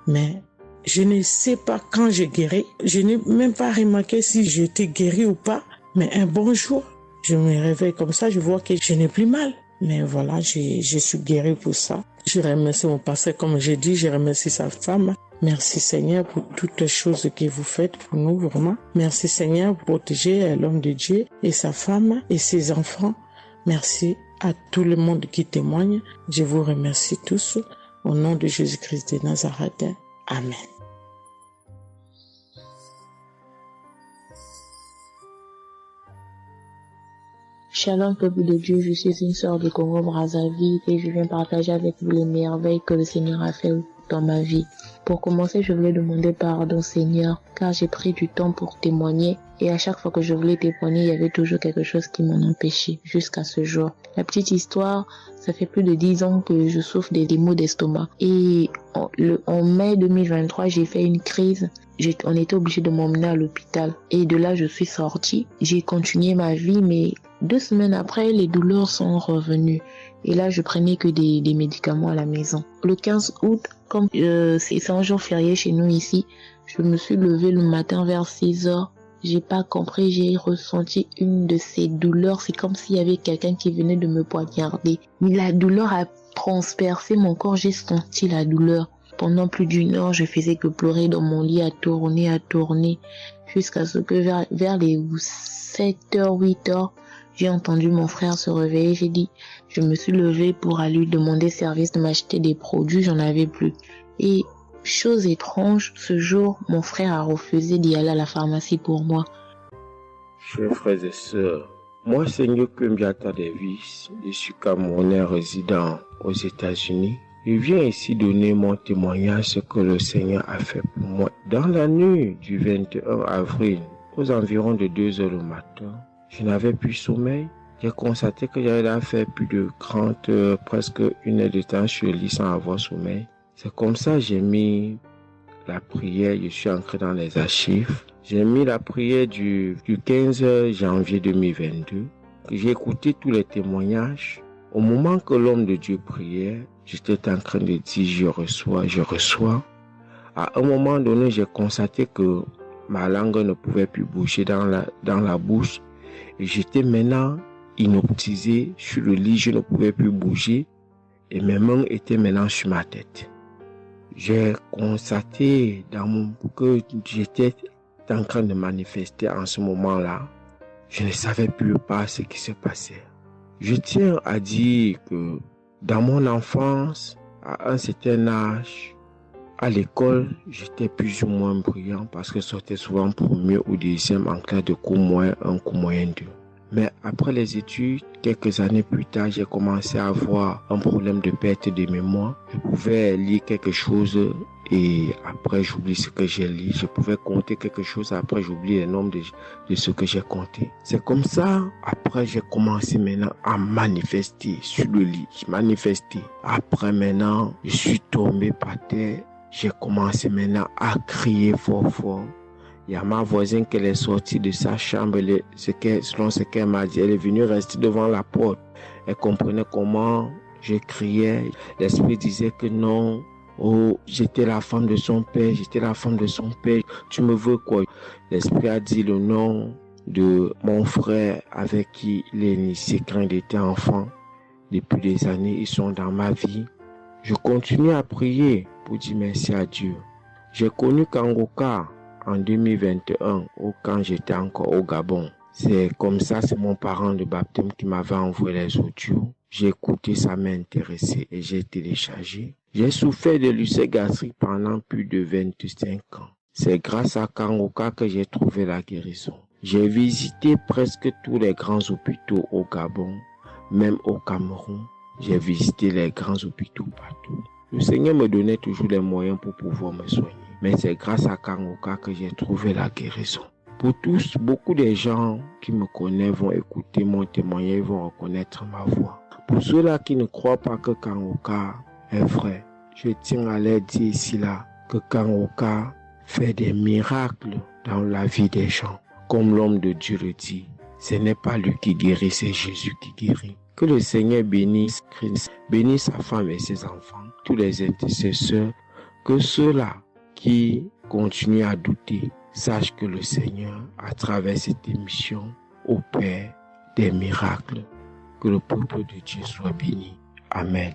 Mais je ne sais pas quand j'ai guéri. Je n'ai même pas remarqué si j'étais guéri ou pas. Mais un bon jour, je me réveille comme ça, je vois que je n'ai plus mal. Mais voilà, je suis guéri pour ça. Je remercie mon pasteur, comme j'ai dit, je remercie sa femme. Merci Seigneur pour toutes les choses que vous faites pour nous, vraiment. Merci Seigneur pour protéger l'homme de Dieu et sa femme et ses enfants. Merci à tout le monde qui témoigne. Je vous remercie tous. Au nom de Jésus-Christ de Nazareth. Amen. Shalom peuple de Dieu, je suis une sœur de Congo-Brazzaville et je viens partager avec vous les merveilles que le Seigneur a fait dans ma vie. Pour commencer, je voulais demander pardon Seigneur, car j'ai pris du temps pour témoigner et à chaque fois que je voulais témoigner, il y avait toujours quelque chose qui m'en empêchait jusqu'à ce jour. La petite histoire, ça fait plus de 10 ans que je souffre des maux d'estomac et en mai 2023, j'ai fait une crise. On était obligé de m'emmener à l'hôpital et de là, je suis sortie. J'ai continué ma vie, mais 2 semaines après, les douleurs sont revenues. Et là, je prenais que des médicaments à la maison. Le 15 août, comme c'est un jour férié chez nous ici, je me suis levée le matin vers 6 heures. J'ai pas compris, j'ai ressenti une de ces douleurs. C'est comme s'il y avait quelqu'un qui venait de me poignarder. Mais la douleur a transpercé mon corps, j'ai senti la douleur. Pendant plus d'1 heure, je faisais que pleurer dans mon lit, à tourner, jusqu'à ce que vers les 7h, 8h, j'ai entendu mon frère se réveiller. Je me suis levée pour aller lui demander service de m'acheter des produits, j'en avais plus. Et chose étrange, ce jour, mon frère a refusé d'y aller à la pharmacie pour moi. Chers frères et sœurs, moi c'est Nyokumbiata Davis, je suis Camerounais résident aux États-Unis. Je viens ici donner mon témoignage ce que le Seigneur a fait pour moi. Dans la nuit du 21 avril, aux environs de 2 heures du matin, je n'avais plus sommeil. J'ai constaté que j'avais fait plus de 30 heures, presque 1 heure de temps sur le lit sans avoir sommeil. C'est comme ça que j'ai mis la prière, je suis entré dans les archives. J'ai mis la prière du 15 janvier 2022. j'ai écouté tous les témoignages. Au moment que l'homme de Dieu priait, j'étais en train de dire je reçois. À un moment donné, j'ai constaté que ma langue ne pouvait plus bouger dans la bouche. Et j'étais maintenant inoptisé sur le lit, je ne pouvais plus bouger. Et mes mains étaient maintenant sur ma tête. J'ai constaté que j'étais en train de manifester en ce moment-là. Je ne savais plus pas ce qui se passait. Je tiens à dire que dans mon enfance, à un certain âge, à l'école, j'étais plus ou moins brillant parce que je sortais souvent premier ou deuxième en classe de cours moyen 1, cours moyen 2. Mais après les études, quelques années plus tard, j'ai commencé à avoir un problème de perte de mémoire. Je pouvais lire quelque chose et après j'oublie ce que j'ai lu. Je pouvais compter quelque chose, après j'oublie le nombre de ce que j'ai compté. C'est comme ça, après j'ai commencé maintenant à manifester sur le lit. Après maintenant, je suis tombé par terre. J'ai commencé maintenant à crier fort. Il y a ma voisine qui est sortie de sa chambre, selon ce qu'elle m'a dit, elle est venue rester devant la porte. Elle comprenait comment je criais. L'esprit disait que non, j'étais la femme de son père, tu me veux quoi? L'esprit a dit le nom de mon frère avec qui il est initié quand il était enfant. Depuis des années, ils sont dans ma vie. Je continue à prier pour dire merci à Dieu. J'ai connu Kangoka en 2021, quand j'étais encore au Gabon. C'est comme ça, c'est mon parent de baptême qui m'avait envoyé les audios. J'ai écouté, ça m'a intéressé et j'ai téléchargé. J'ai souffert de l'ulcère gastrique pendant plus de 25 ans. C'est grâce à Kangoka que j'ai trouvé la guérison. J'ai visité presque tous les grands hôpitaux au Gabon, même au Cameroun. J'ai visité les grands hôpitaux partout. Le Seigneur me donnait toujours les moyens pour pouvoir me soigner. Mais c'est grâce à Kangoka que j'ai trouvé la guérison. Pour tous, beaucoup de gens qui me connaissent vont écouter mon témoignage, vont reconnaître ma voix. Pour ceux-là qui ne croient pas que Kangoka est vrai, je tiens à leur dire ici là que Kangoka fait des miracles dans la vie des gens. Comme l'homme de Dieu le dit, ce n'est pas lui qui guérit, c'est Jésus qui guérit. Que le Seigneur bénisse Christ, bénisse sa femme et ses enfants, tous les intercesseurs, que ceux-là qui continuent à douter sachent que le Seigneur, à travers cette émission, opère des miracles. Que le peuple de Dieu soit béni. Amen.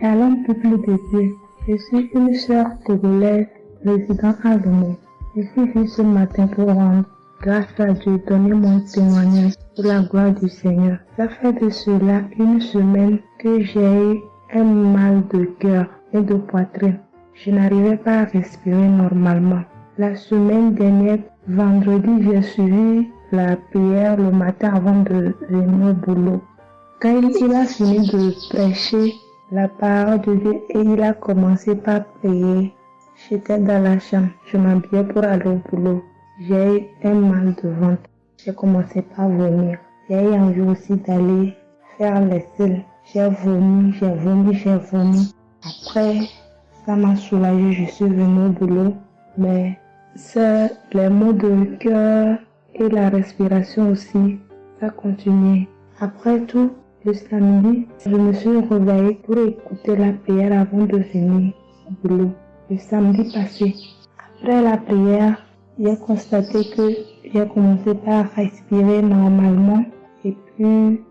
Shalom, peuple de Dieu. Je suis une sœur togolaise résidant à Lomé. Je suis venue ce matin pour rendre grâce à Dieu, donner mon témoignage pour la gloire du Seigneur. Ça fait de cela une semaine que j'ai eu un mal de cœur et de poitrine. Je n'arrivais pas à respirer normalement. La semaine dernière, vendredi, j'ai suivi la prière le matin avant de venir au boulot. Quand il a fini de prêcher la parole de Dieu et il a commencé par prier, j'étais dans la chambre, je m'habillais pour aller au boulot. J'ai eu un mal de ventre. J'ai commencé par vomir. J'ai eu envie aussi d'aller faire les selles. J'ai vomi. Après, ça m'a soulagé, je suis venue au boulot. Mais c'est les maux de cœur et la respiration aussi, ça continuait. Après tout, le samedi, je me suis réveillée pour écouter la prière avant de venir au boulot. Le samedi passé, après la prière, j'ai constaté que j'ai commencé par respirer normalement et puis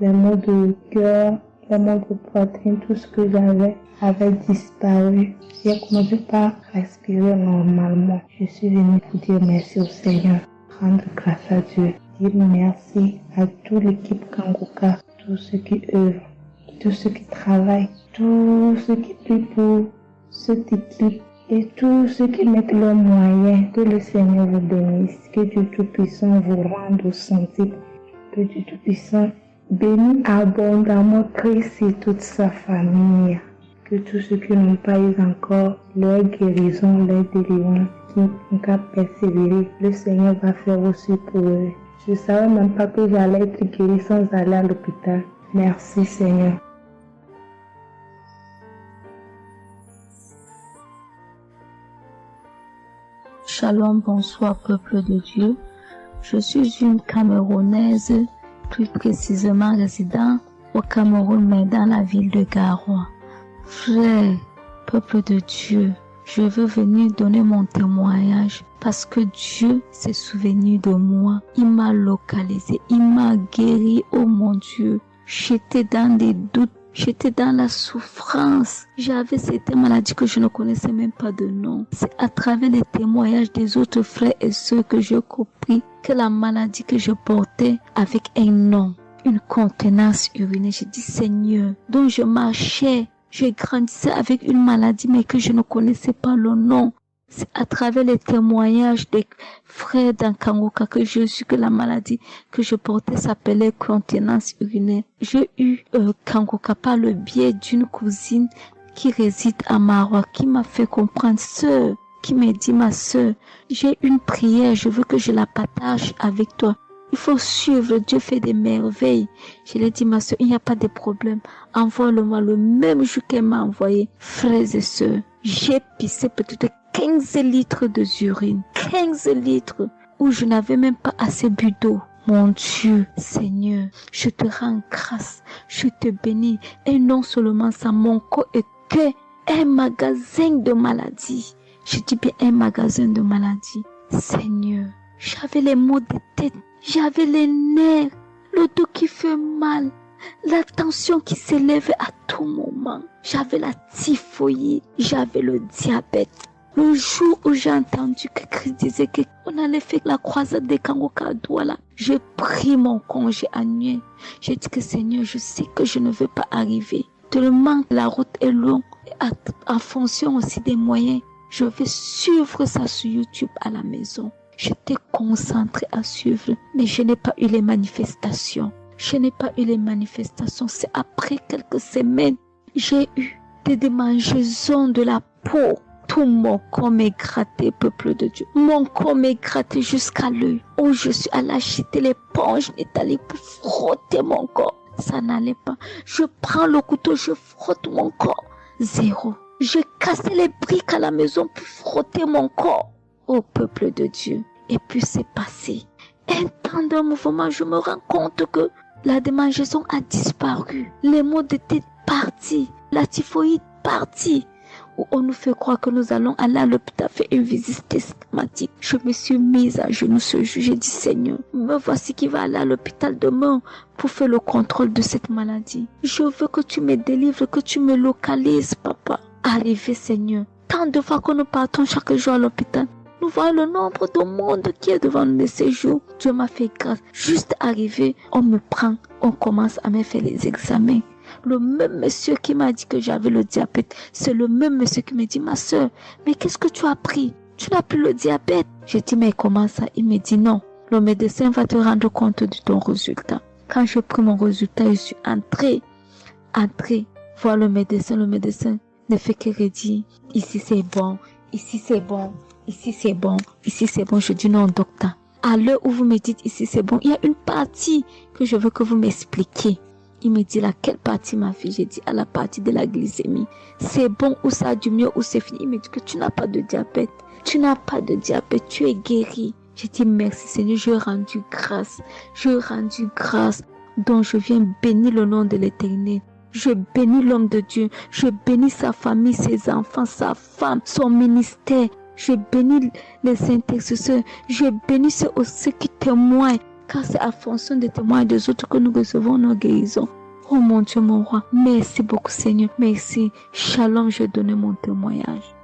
les maux de cœur, les maux de poitrine, tout ce que j'avais avait disparu. J'ai commencé par respirer normalement. Je suis venue pour dire merci au Seigneur, rendre grâce à Dieu, dire merci à toute l'équipe Kangoka, tous ceux qui œuvrent, tous ceux qui travaillent, tous ceux qui prient pour cette équipe et tous ceux qui mettent leurs moyens. Que le Seigneur vous bénisse, que Dieu Tout-Puissant vous rende sensible, que Dieu Tout-Puissant bénisse abondamment Christ et toute sa famille. Que tous ceux qui n'ont pas eu encore leur guérison, leur délivrance, qui n'ont qu'à persévérer, le Seigneur va faire aussi pour eux. Je ne savais même pas que j'allais être guéri sans aller à l'hôpital. Merci Seigneur. Shalom, bonsoir peuple de Dieu. Je suis une Camerounaise, plus précisément résident au Cameroun, mais dans la ville de Garoua. Frère, peuple de Dieu, je veux venir donner mon témoignage parce que Dieu s'est souvenu de moi. Il m'a localisé, il m'a guéri, oh mon Dieu. J'étais dans des doutes, j'étais dans la souffrance. J'avais cette maladie que je ne connaissais même pas de nom. C'est à travers les témoignages des autres frères et sœurs que j'ai compris que la maladie que je portais avec un nom, une contenance urinaire. J'ai dit Seigneur, dont je marchais, je grandissais avec une maladie mais que je ne connaissais pas le nom. C'est à travers les témoignages des frères dans Kangoka que je suis que la maladie que je portais s'appelait continence urinaire. J'ai eu Kangoka par le biais d'une cousine qui réside à Maroc, qui m'a fait comprendre, sœur, qui m'a dit, ma sœur, j'ai une prière, je veux que je la partage avec toi. Il faut suivre, Dieu fait des merveilles. Je lui ai dit, ma soeur, il n'y a pas de problème. Envoie-le-moi le même jour qu'elle m'a envoyé. Frères et sœurs, j'ai pissé peut-être 15 litres d'urine. 15 litres où je n'avais même pas assez bu d'eau. Mon Dieu, Seigneur, je te rends grâce. Je te bénis. Et non seulement ça, mon corps est que un magasin de maladies. Je dis bien un magasin de maladies. Seigneur, j'avais les maux de tête. J'avais les nerfs, le dos qui fait mal, la tension qui s'élève à tout moment. J'avais la typhoïde, j'avais le diabète. Le jour où j'ai entendu que Christ disait qu'on allait faire la croisade des Kangoka à Douala, j'ai pris mon congé annuel. J'ai dit que Seigneur, je sais que je ne veux pas arriver. Tellement la route est longue, en fonction aussi des moyens. Je vais suivre ça sur YouTube à la maison. J'étais concentrée à suivre, mais je n'ai pas eu les manifestations. C'est après quelques semaines, j'ai eu des démangeaisons de la peau. Tout mon corps m'est gratté, peuple de Dieu. Mon corps m'est gratté jusqu'à l'œil. Oh, je suis allée acheter l'éponge, nettoyer pour frotter mon corps. Ça n'allait pas. Je prends le couteau, je frotte mon corps. Zéro. J'ai cassé les briques à la maison pour frotter mon corps. Ô peuple de Dieu. Et puis c'est passé. Un temps de mouvement, je me rends compte que la démangeaison a disparu. Les maux de tête partis. La typhoïde partie. Où on nous fait croire que nous allons aller à l'hôpital faire une visite systématique. Je me suis mise à genoux ce jour. J'ai dit Seigneur, me voici qui va aller à l'hôpital demain pour faire le contrôle de cette maladie. Je veux que tu me délivres, que tu me localises, papa. Arrivé Seigneur. Tant de fois que nous partons chaque jour à l'hôpital. Nous voyons le nombre de monde qui est devant nous de ces jours. Dieu m'a fait grâce. Juste arrivé, on me prend, on commence à me faire les examens. Le même monsieur qui m'a dit que j'avais le diabète, c'est le même monsieur qui me dit, ma soeur, mais qu'est-ce que tu as pris? Tu n'as plus le diabète. J'ai dit, mais comment ça? Il me dit, non, le médecin va te rendre compte de ton résultat. Quand j'ai pris mon résultat, je suis entrée, voir le médecin ne fait que redire, ici c'est bon, ici c'est bon, ici c'est bon, ici c'est bon. Je dis non, docteur. À l'heure où vous me dites ici c'est bon, il y a une partie que je veux que vous m'expliquiez. Il me dit laquelle partie, ma fille? J'ai dit à la partie de la glycémie. C'est bon ou ça a du mieux ou c'est fini? Il me dit que tu n'as pas de diabète. Tu n'as pas de diabète, tu es guéri. J'ai dit merci Seigneur, je rendu grâce. Donc je viens bénir le nom de l'Éternel. Je bénis l'homme de Dieu. Je bénis sa famille, ses enfants, sa femme, son ministère. Je bénis les intercesseurs. Je bénis ceux qui témoignent. Car c'est à fonction des témoins des autres que nous recevons nos guérisons. Oh mon Dieu, mon roi. Merci beaucoup Seigneur. Merci. Shalom, je donne mon témoignage.